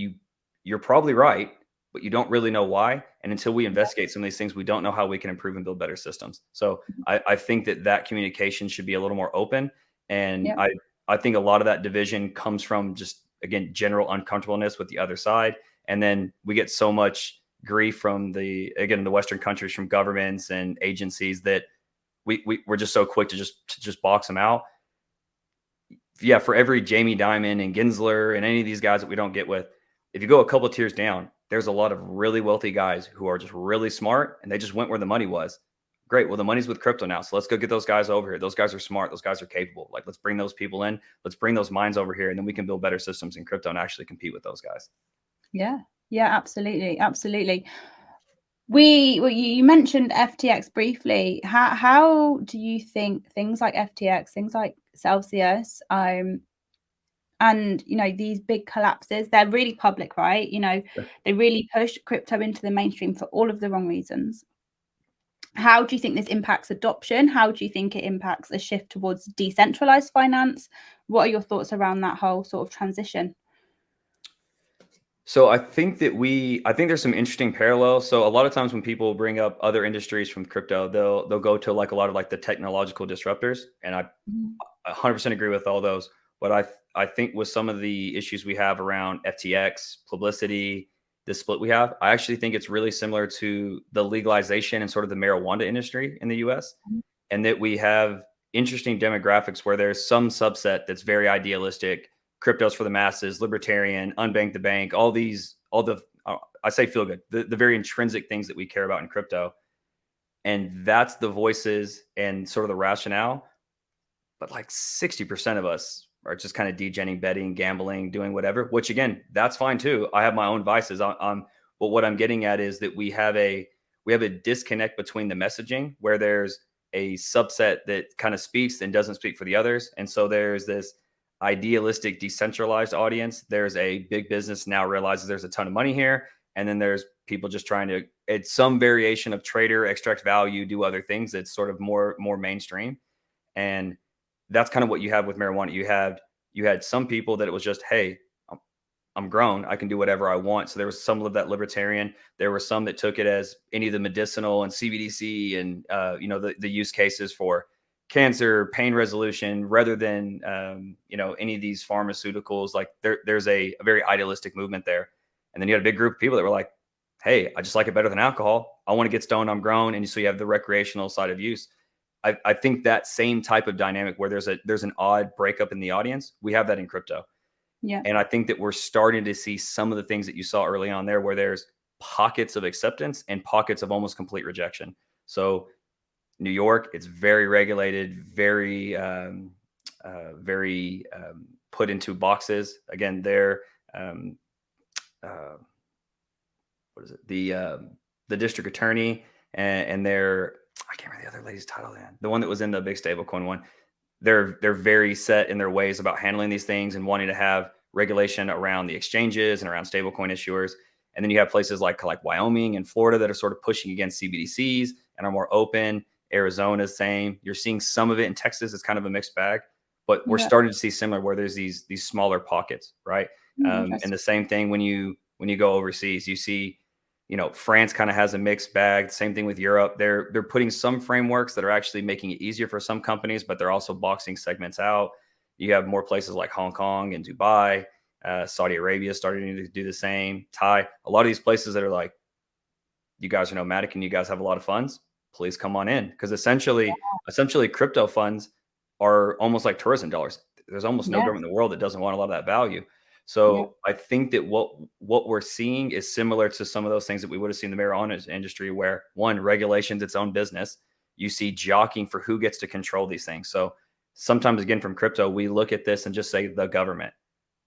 you're probably right, but you don't really know why. And until we investigate some of these things, we don't know how we can improve and build better systems. So I think that communication should be a little more open. And Yeah. I think a lot of that division comes from just, again, general uncomfortableness with the other side. And then we get so much grief from the Western countries, from governments and agencies, that we're just so quick to just box them out. Yeah, for every Jamie Dimon and Gensler and any of these guys that we don't get with, if you go a couple of tiers down, there's a lot of really wealthy guys who are just really smart and they just went where the money was. Great. Well, the money's with crypto now. So let's go get those guys over here. Those guys are smart. Those guys are capable. Like, let's bring those people in. Let's bring those minds over here. And then we can build better systems in crypto and actually compete with those guys. Yeah. Yeah, absolutely. Absolutely. You mentioned FTX briefly. How do you think things like FTX, things like Celsius, and these big collapses, they're really public, right? They really push crypto into the mainstream for all of the wrong reasons. How do you think this impacts adoption? How do you think it impacts a shift towards decentralized finance? What are your thoughts around that whole sort of transition? So I think there's some interesting parallels. So a lot of times when people bring up other industries from crypto, they'll go to like a lot of like the technological disruptors, and I Mhm. 100% agree with all those. But I think with some of the issues we have around FTX, publicity, the split we have, I actually think it's really similar to the legalization and sort of the marijuana industry in the US, and that we have interesting demographics where there's some subset that's very idealistic, cryptos for the masses, libertarian, unbank the bank, all the I say feel good, the very intrinsic things that we care about in crypto. And that's the voices and sort of the rationale. But like 60% of us are just kind of degenning, betting, gambling, doing whatever, which again, that's fine too. I have my own vices. But what I'm getting at is that we have a disconnect between the messaging, where there's a subset that kind of speaks and doesn't speak for the others. And so there's this idealistic, decentralized audience. There's a big business now realizes there's a ton of money here. And then there's people just trying to, it's some variation of trader, extract value, do other things that's sort of more mainstream. And that's kind of what you have with marijuana. You had some people that it was just, hey, I'm grown, I can do whatever I want. So there was some of that libertarian. There were some that took it as any of the medicinal and CBDC and the use cases for cancer, pain resolution, rather than any of these pharmaceuticals. Like there's a very idealistic movement there. And then you had a big group of people that were like, hey, I just like it better than alcohol. I want to get stoned. I'm grown. And so you have the recreational side of use. I think that same type of dynamic where there's an odd breakup in the audience, we have that in crypto. Yeah. And I think that we're starting to see some of the things that you saw early on there, where there's pockets of acceptance and pockets of almost complete rejection. So New York, it's very regulated, very put into boxes. Again, they're uh, what is it? The district attorney and their, I can't remember the other lady's title. The one that was in the big stablecoin one. they're very set in their ways about handling these things and wanting to have regulation around the exchanges and around stablecoin issuers. And then you have places like Wyoming and Florida that are sort of pushing against CBDCs and are more open. Arizona is same. You're seeing some of it in Texas. It's kind of a mixed bag, but we're starting to see similar where there's these smaller pockets, right? And the same thing when you go overseas, you see, France kind of has a mixed bag. Same thing with Europe. They're putting some frameworks that are actually making it easier for some companies, but they're also boxing segments out. You have more places like Hong Kong and Dubai, Saudi Arabia starting to do the same. Thai, a lot of these places that are like, you guys are nomadic and you guys have a lot of funds, please come on in, because essentially crypto funds are almost like tourism dollars. There's almost no government in the world that doesn't want a lot of that value. So I think that what we're seeing is similar to some of those things that we would have seen in the marijuana industry, where one, regulation's its own business. You see jockeying for who gets to control these things. So sometimes, again, from crypto, we look at this and just say the government.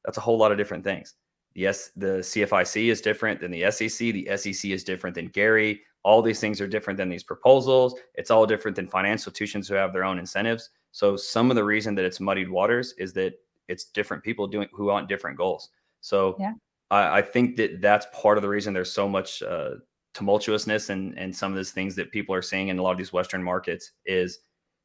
That's a whole lot of different things. Yes, the CFIC is different than the SEC. The SEC is different than Gary. All these things are different than these proposals. It's all different than financial institutions who have their own incentives. So some of the reason that it's muddied waters is that it's different people who want different goals. So I think that that's part of the reason there's so much tumultuousness and some of these things that people are seeing in a lot of these Western markets is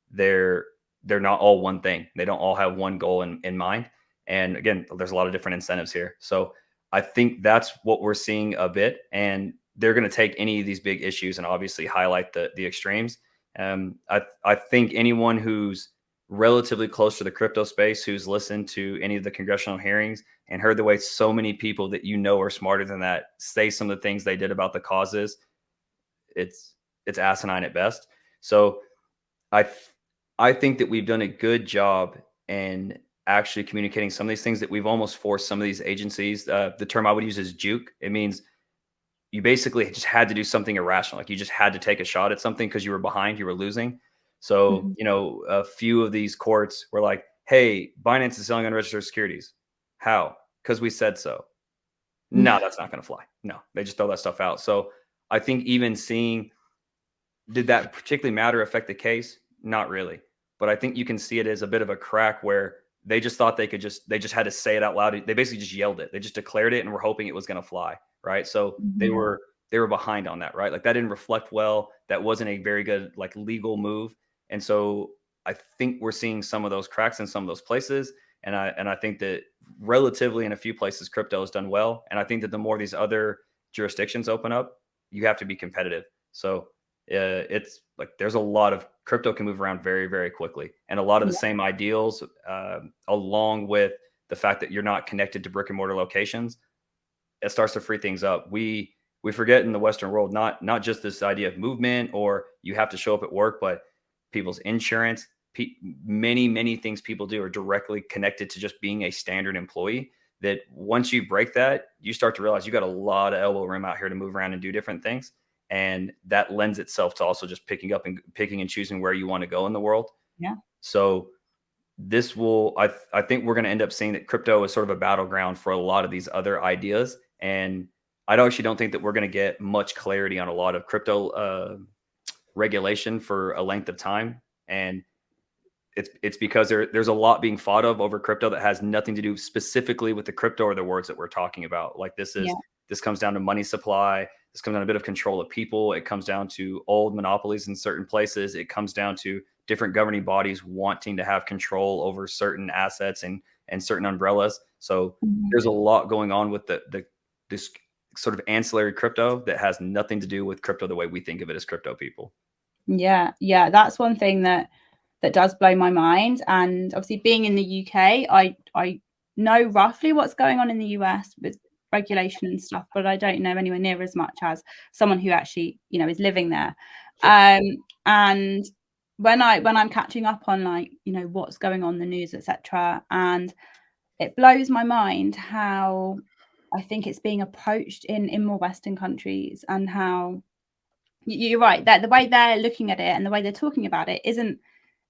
they're not all one thing. They don't all have one goal in mind. And again, there's a lot of different incentives here. So I think that's what we're seeing a bit. And they're going to take any of these big issues and obviously highlight the extremes. I think anyone who's relatively close to the crypto space, who's listened to any of the congressional hearings and heard the way so many people that are smarter than that say some of the things they did about the causes, it's asinine at best. So I think that we've done a good job in actually communicating some of these things that we've almost forced some of these agencies. The term I would use is juke. It means you basically just had to do something irrational. Like you just had to take a shot at something because you were behind, you were losing. So, a few of these courts were like, hey, Binance is selling unregistered securities. How? Because we said so. No, that's not going to fly. No, they just throw that stuff out. So I think even seeing, did that particularly matter affect the case? Not really. But I think you can see it as a bit of a crack where they just thought they just had to say it out loud. They basically just yelled it. They just declared it and were hoping it was going to fly. Right. So they were behind on that. Right. Like that didn't reflect well. That wasn't a very good legal move. And so I think we're seeing some of those cracks in some of those places. And I think that relatively in a few places, crypto has done well. And I think that the more these other jurisdictions open up, you have to be competitive. So it's like there's a lot of crypto can move around very, very quickly. And a lot of the same ideals, along with the fact that you're not connected to brick and mortar locations, it starts to free things up. We forget in the Western world, not just this idea of movement or you have to show up at work, but people's insurance, many things people do are directly connected to just being a standard employee. That once you break that, you start to realize you got a lot of elbow room out here to move around and do different things. And that lends itself to also just picking and choosing where you want to go in the world. Yeah. So this will, I think we're going to end up seeing that crypto is sort of a battleground for a lot of these other ideas. And I actually don't think that we're going to get much clarity on a lot of crypto regulation for a length of time. And it's because there's a lot being fought of over crypto that has nothing to do specifically with the crypto or the words that we're talking about. Like this comes down to money supply. This comes down to a bit of control of people. It comes down to old monopolies in certain places. It comes down to different governing bodies wanting to have control over certain assets and certain umbrellas. So there's a lot going on with this sort of ancillary crypto that has nothing to do with crypto the way we think of it as crypto people. Yeah, that's one thing that does blow my mind. And obviously being in the UK, I know roughly what's going on in the US with regulation and stuff, but I don't know anywhere near as much as someone who actually, is living there. Sure. And when I'm catching up on what's going on in the news, etc., and it blows my mind how I think it's being approached in more Western countries, and how you're right that the way they're looking at it and the way they're talking about it isn't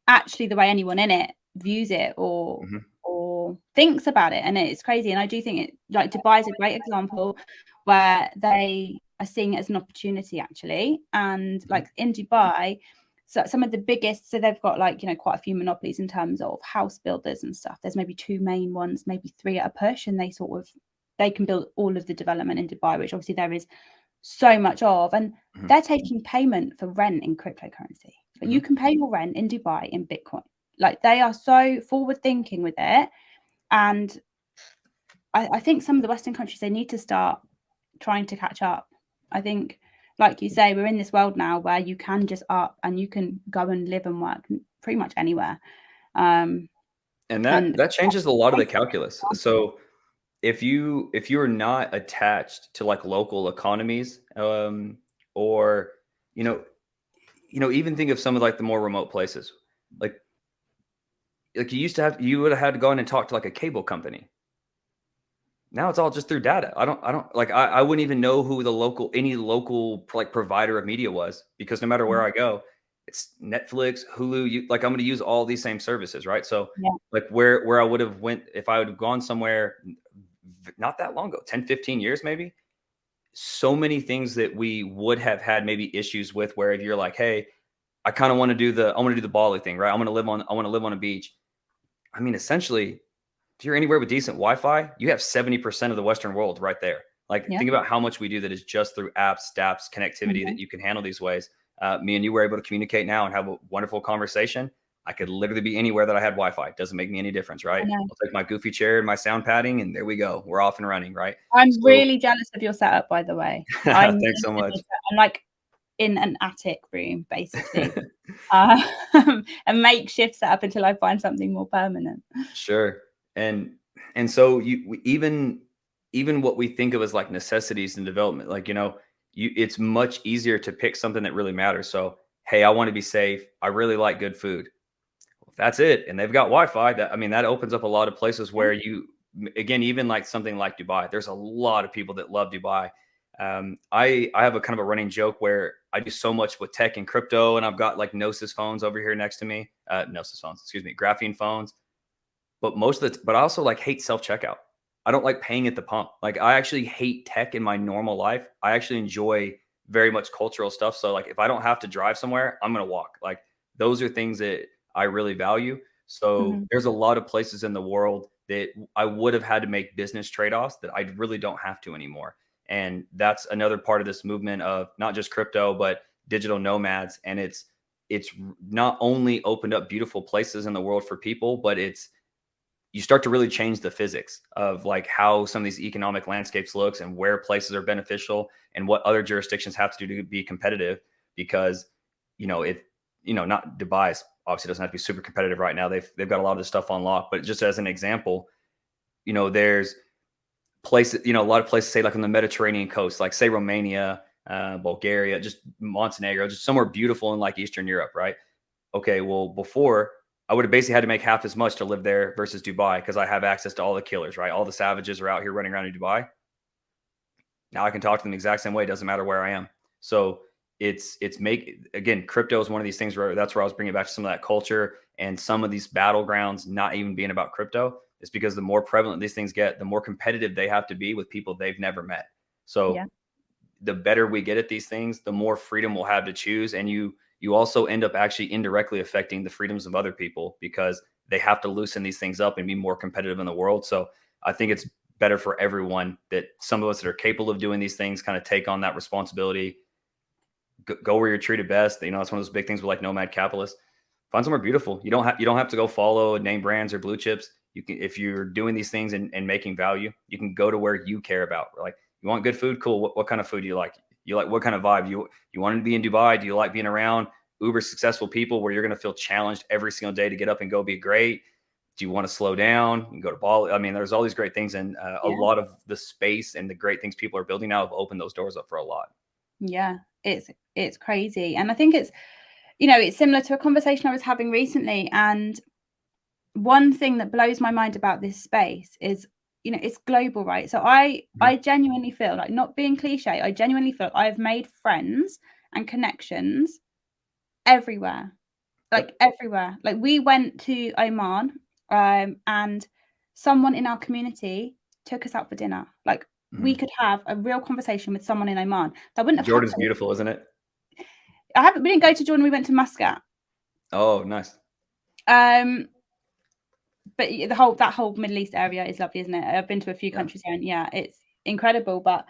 actually the way anyone in it views it or thinks about it. And it's crazy. And I do think it, Dubai is a great example where they are seeing it as an opportunity actually. And in Dubai, some of the biggest, so they've got like, you know, quite a few monopolies in terms of house builders and stuff. There's maybe 2 main ones, maybe 3 at a push, and they can build all of the development in Dubai, which obviously there is so much of, and they're taking payment for rent in cryptocurrency. But you can pay your rent in Dubai in Bitcoin. Like, they are so forward thinking with it. And I think some of the Western countries, they need to start trying to catch up. I think, like you say, we're in this world now where you can just up and you can go and live and work pretty much anywhere. And that changes a lot of the calculus. So if you are not attached to like local economies, or even think of some of like the more remote places, like you would have had to go in and talk to like a cable company. Now it's all just through data. I don't like, I wouldn't even know who any local like provider of media was, because no matter where I go, it's Netflix, Hulu, like I'm going to use all these same services. Right. So like where I would have went if I would have gone somewhere not that long ago, 10, 15 years, maybe, so many things that we would have had maybe issues with, where if you're like, hey, I kind of want to do the Bali thing, right? I want to live on a beach. I mean, essentially, if you're anywhere with decent Wi-Fi, you have 70% of the Western world right there. Like, think about how much we do that is just through apps, dApps, connectivity that you can handle these ways. Me and you were able to communicate now and have a wonderful conversation. I could literally be anywhere that I had Wi-Fi. It doesn't make me any difference, right? I'll take my goofy chair and my sound padding, and there we go. We're off and running, right? I'm really jealous of your setup, by the way. Thanks so much. I'm like in an attic room, basically. A makeshift setup until I find something more permanent. Sure. And so even what we think of as like necessities in development, like, it's much easier to pick something that really matters. So, hey, I want to be safe. I really like good food. If that's it, and they've got Wi-Fi, that opens up a lot of places where again, even like something like Dubai, there's a lot of people that love Dubai. I have a kind of a running joke where I do so much with tech and crypto, and I've got like Gnosis phones over here next to me. Graphene phones. But I also like hate self-checkout. I don't like paying at the pump. Like, I actually hate tech in my normal life. I actually enjoy very much cultural stuff. So like, if I don't have to drive somewhere, I'm going to walk. Like, those are things that I really value. So there's a lot of places in the world that I would have had to make business trade-offs that I really don't have to anymore. And that's another part of this movement of not just crypto, but digital nomads. And it's not only opened up beautiful places in the world for people, but you start to really change the physics of like how some of these economic landscapes looks, and where places are beneficial, and what other jurisdictions have to do to be competitive. Because, not Dubai obviously doesn't have to be super competitive right now. They've got a lot of this stuff on lock, but just as an example, there's places, a lot of places, say like on the Mediterranean coast, like say Romania, Bulgaria, just Montenegro, just somewhere beautiful in like Eastern Europe, right? Okay, well, before, I would have basically had to make half as much to live there versus Dubai, because I have access to all the killers, right? All the savages are out here running around in Dubai. Now I can talk to them the exact same way. It doesn't matter where I am. So again, crypto is one of these things where that's where I was bringing back to some of that culture, and some of these battlegrounds not even being about crypto. It's because the more prevalent these things get, the more competitive they have to be with people they've never met. So the better we get at these things, the more freedom we'll have to choose. And you also end up actually indirectly affecting the freedoms of other people, because they have to loosen these things up and be more competitive in the world. So I think it's better for everyone that some of us that are capable of doing these things kind of take on that responsibility. Go where you're treated best. That's one of those big things with like nomad capitalists. Find somewhere beautiful. You don't have to go follow name brands or blue chips. You can, if you're doing these things and making value, you can go to where you care about. Like, you want good food? Cool. What kind of food do you like? You like, what kind of vibe? You want to be in Dubai? Do you like being around uber successful people where you're going to feel challenged every single day to get up and go be great? Do you want to slow down and go to Bali? I mean, there's all these great things, and a lot of the space and the great things people are building now have opened those doors up for a lot. Yeah, it's crazy. And I think it's similar to a conversation I was having recently. And one thing that blows my mind about this space is, it's global, right? So I genuinely feel, like, not being cliche, I genuinely feel I've made friends and connections everywhere. Like, everywhere. Like, we went to Oman, and someone in our community took us out for dinner. Like, we could have a real conversation with someone in Oman. That wouldn't have Jordan's happened. beautiful, isn't it? We didn't go to Jordan. We went to Muscat. Oh, nice. But that whole Middle East area is lovely, isn't it? I've been to a few countries here, and yeah, it's incredible. But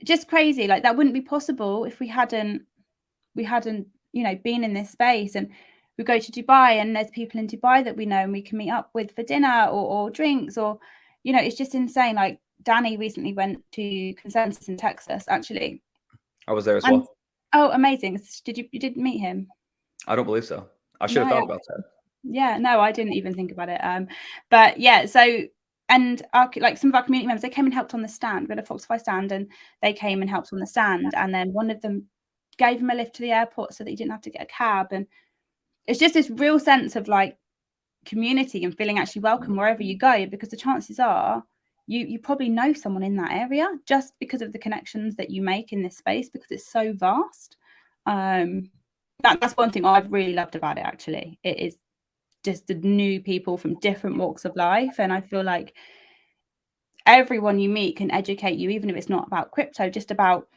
just crazy. Like that wouldn't be possible if we hadn't, you know, been in this space. And we go to Dubai, and there's people in Dubai that we know, and we can meet up with for dinner or drinks, or, you know, it's just insane. Like Danny recently went to Consensus in Texas, actually. I was there as well. Oh, amazing! You didn't meet him? I don't believe so. I should have thought about that. Yeah, no, I didn't even think about it. But yeah, so, and like some of our community members, they came and helped on the stand. We had a Foxify stand, and they came and helped on the stand. And then one of them gave him a lift to the airport so that he didn't have to get a cab. And it's just this real sense of like community and feeling actually welcome wherever you go, because the chances are you probably know someone in that area just because of the connections that you make in this space, because it's so vast. That's one thing I've really loved about it, actually. It is just the new people from different walks of life, and I feel like everyone you meet can educate you, even if it's not about crypto, just about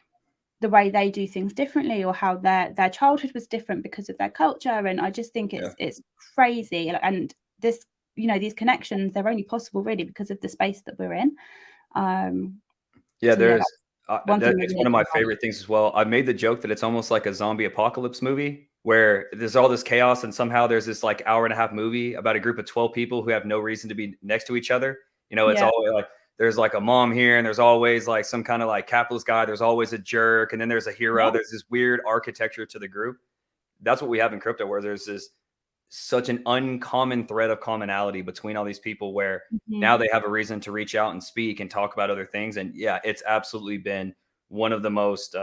the way they do things differently, or how their childhood was different because of their culture. And I just think it's crazy. And this, you know, these connections, they're only possible really because of the space that we're in. There's it's one of my favorite things as well. I made the joke that it's almost like a zombie apocalypse movie where there's all this chaos, and somehow there's this like hour-and-a-half movie about a group of 12 people who have no reason to be next to each other. You know, it's always like there's like a mom here, and there's always like some kind of like capitalist guy. There's always a jerk, and then there's a hero. Yeah. There's this weird architecture to the group. That's what we have in crypto, where there's this such an uncommon thread of commonality between all these people, where now they have a reason to reach out and speak and talk about other things. And yeah, it's absolutely been one of the most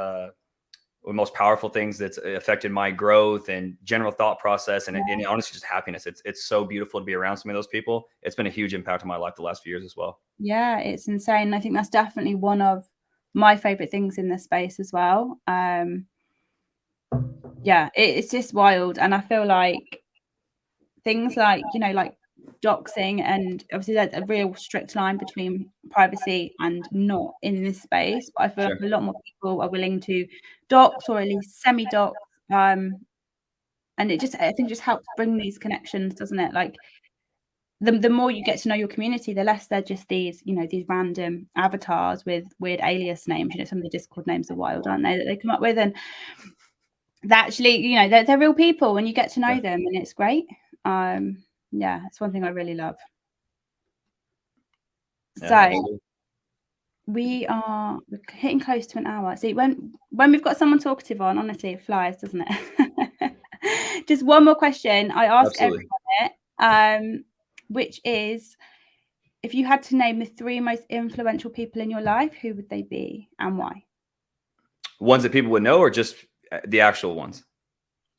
powerful things that's affected my growth and general thought process, and honestly just happiness. It's so beautiful to be around some of those people. It's been a huge impact on my life the last few years as well. Yeah, it's insane. I think that's definitely one of my favorite things in this space as well. Yeah, it's just wild. And I feel like things like, you know, like doxing, and obviously there's a real strict line between privacy and not in this space, but I feel like a lot more people are willing to dox, or at least semi-dox, and it just, I think, just helps bring these connections, doesn't it? Like the more you get to know your community, the less they're just these, you know, these random avatars with weird alias names. You know, some of the Discord names are wild, aren't they, that they come up with, and they actually, you know, they're real people when you get to know them, and it's great. Yeah, it's one thing I really love. So we're hitting close to an hour. See, when we've got someone talkative on, honestly, it flies, doesn't it? Just one more question I ask everyone, which is, if you had to name the 3 most influential people in your life, who would they be and why? Ones that people would know, or just the actual ones?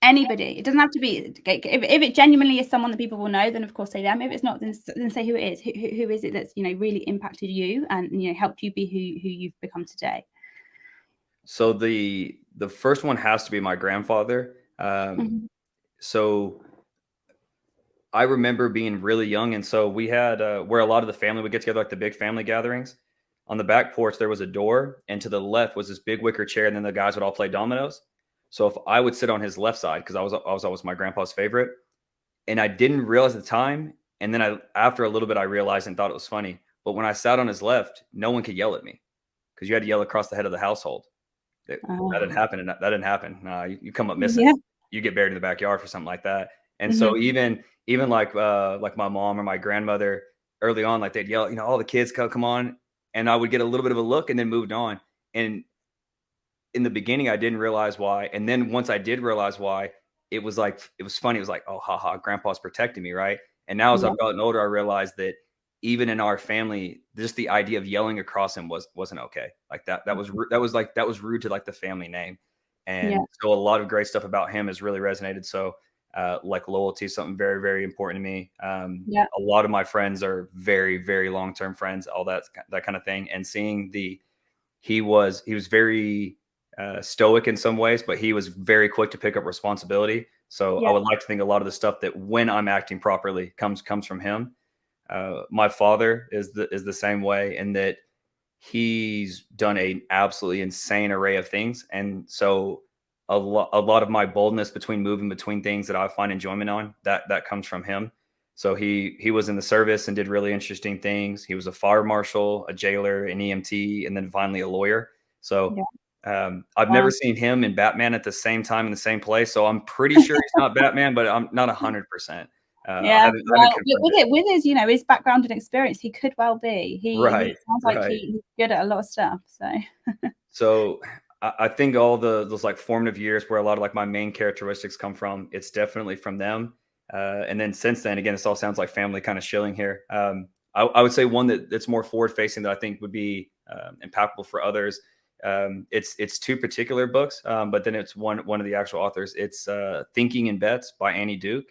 Anybody. It doesn't have to be. If it genuinely is someone that people will know, then of course say them. If it's not, then say who it is. Who is it that's, you know, really impacted you and, you know, helped you be who you've become today? So the first one has to be my grandfather. So I remember being really young, and so we had where a lot of the family would get together, like the big family gatherings. On the back porch, there was a door, and to the left was this big wicker chair, and then the guys would all play dominoes. So if I would sit on his left side, because I was always my grandpa's favorite, and I didn't realize at the time, and then after a little bit I realized and thought it was funny. But when I sat on his left, no one could yell at me, because you had to yell across the head of the household. That didn't happen. And that didn't happen. You come up missing. Yeah. You get buried in the backyard for something like that. And so even like my mom or my grandmother early on, like they'd yell, you know, all the kids come on, and I would get a little bit of a look and then moved on. And in the beginning, I didn't realize why. And then once I did realize why, it was funny. It was like, oh, haha, grandpa's protecting me, right? And now as I've gotten older, I realized that even in our family, just the idea of yelling across him wasn't okay. Like that was rude to like the family name. And so a lot of great stuff about him has really resonated. So like loyalty is something very, very important to me. A lot of my friends are very, very long-term friends, all that kind of thing. And seeing he was very stoic in some ways, but he was very quick to pick up responsibility. So I would like to think a lot of the stuff that when I'm acting properly comes from him. My father is the same way, in that he's done an absolutely insane array of things. And so a lot of my boldness between moving between things that I find enjoyment on, that comes from him. So he was in the service and did really interesting things. He was a fire marshal, a jailer, an EMT, and then finally a lawyer. So Yeah. I've never Wow. seen him and Batman at the same time in the same place. So I'm pretty sure he's not Batman, but I'm not 100%. I Yeah. haven't Well, confirmed with it. it, with his, his background and experience, he could well be. He Right, it sounds like right. he's good at a lot of stuff. So So I think all those like formative years where a lot of like my main characteristics come from, it's definitely from them. And then since then, again, this all sounds like family kind of shilling here. I would say one that's more forward facing that I think would be impactful for others. It's two particular books, but then it's one of the actual authors. It's Thinking in Bets by Annie Duke,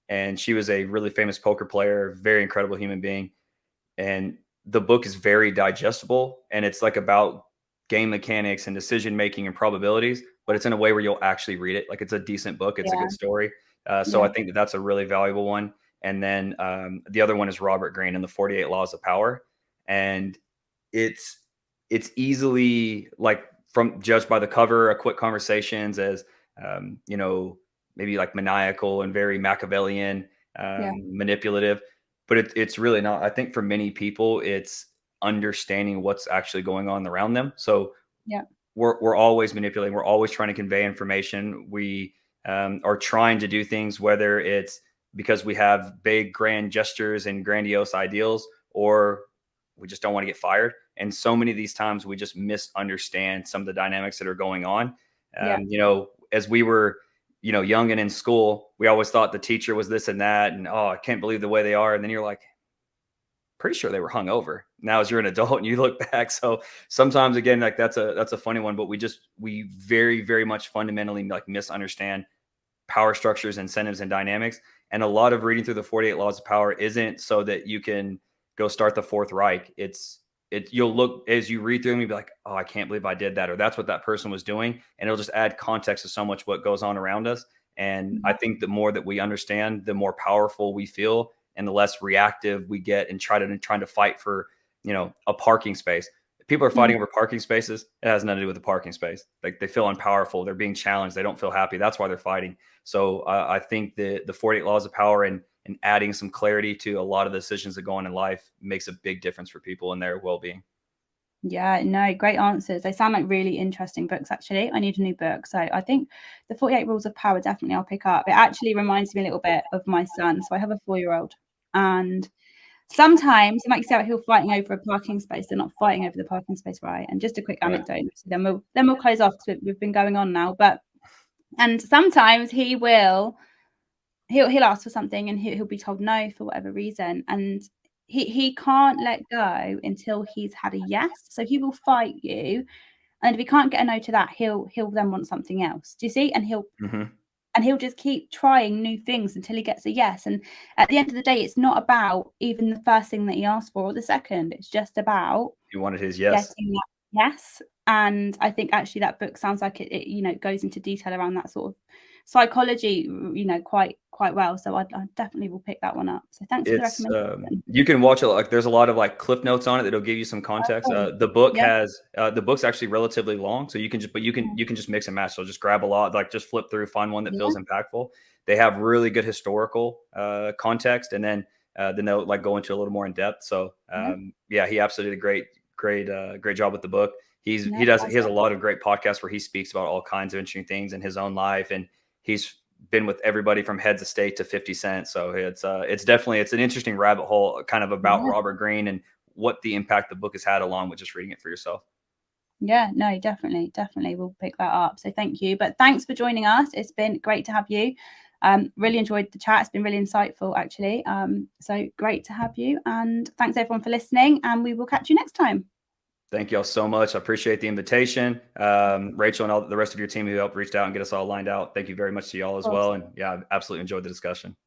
and she was a really famous poker player, very incredible human being. And the book is very digestible, and it's like about game mechanics and decision making and probabilities, but it's in a way where you'll actually read it. Like it's a decent book. It's a yeah, good story. So I yeah, think that's a really valuable one. And then the other one is Robert Greene and the 48 Laws of Power. And it's it's easily like from judged by the cover, a quick conversations as maybe like maniacal and very Machiavellian, yeah, manipulative, but it's really not. I think for many people, it's understanding what's actually going on around them. So yeah, we're always manipulating. We're always trying to convey information. We are trying to do things, whether it's because we have big, grand gestures and grandiose ideals, or we just don't want to get fired. And so many of these times, we just misunderstand some of the dynamics that are going on. yeah, As we were, young and in school, we always thought the teacher was this and that, and oh, I can't believe the way they are. And then you're like, pretty sure they were hungover. Now, as you're an adult and you look back, so sometimes again, like that's a funny one, but we very very much fundamentally like misunderstand power structures, incentives, and dynamics. And a lot of reading through the 48 Laws of Power isn't so that you can go start the Fourth Reich. You'll look as you read through them, you'll be like, oh, I can't believe I did that, or that's what that person was doing, and it'll just add context to so much what goes on around us. And I yeah, think the more that we understand, the more powerful we feel, and the less reactive we get and trying to fight for a parking space. If people are mm, fighting over parking spaces, it has nothing to do with the parking space. Like they feel unpowerful, they're being challenged, they don't feel happy. That's why they're fighting. So I think the 48 Laws of Power and adding some clarity to a lot of the decisions that go on in life makes a big difference for people and their well-being. yeah. No, great answers. They sound like really interesting books. Actually, I need a new book. So I think the 48 Rules of Power definitely I'll pick up. It actually reminds me a little bit of my son. So I have a 4-year-old, and sometimes, like you said, he'll fighting over a parking space. They're not fighting over the parking space, right? And just a quick Right. anecdote. So then we'll close off because we've been going on now. And sometimes he'll ask for something and he'll be told no for whatever reason, and he can't let go until he's had a yes. So he will fight you, and if he can't get a no to that, he'll then want something else. Do you see? Hmm. And he'll just keep trying new things until he gets a yes. And at the end of the day, it's not about even the first thing that he asked for or the second. It's just about He wanted his yes. getting that yes. And I think actually that book sounds like it goes into detail around that sort of psychology, quite well. So I definitely will pick that one up. So thanks for the It's recommendation. you can watch it. Like there's a lot of like cliff notes on it that'll give you some context. Oh, yeah, The book's actually relatively long, so you can just mix and match. So just grab a lot, like just flip through, find one that yeah, feels impactful. They have really good historical context, and then they'll like go into a little more in depth. So yeah. yeah, he absolutely did a great job with the book. No, He has a lot of great podcasts where he speaks about all kinds of interesting things in his own life, and he's been with everybody from heads of state to 50 Cent. So it's an interesting rabbit hole kind of about yeah. Robert Greene and what the impact the book has had along with just reading it for yourself. Yeah, no, definitely. We'll pick that up. So thank you. But thanks for joining us. It's been great to have you. Really enjoyed the chat. It's been really insightful, actually. So great to have you. And thanks everyone for listening. And we will catch you next time. Thank you all so much. I appreciate the invitation. Rachel and all the rest of your team who helped reach out and get us all lined out. Thank you very much to y'all as Of course. well. And yeah, I absolutely enjoyed the discussion.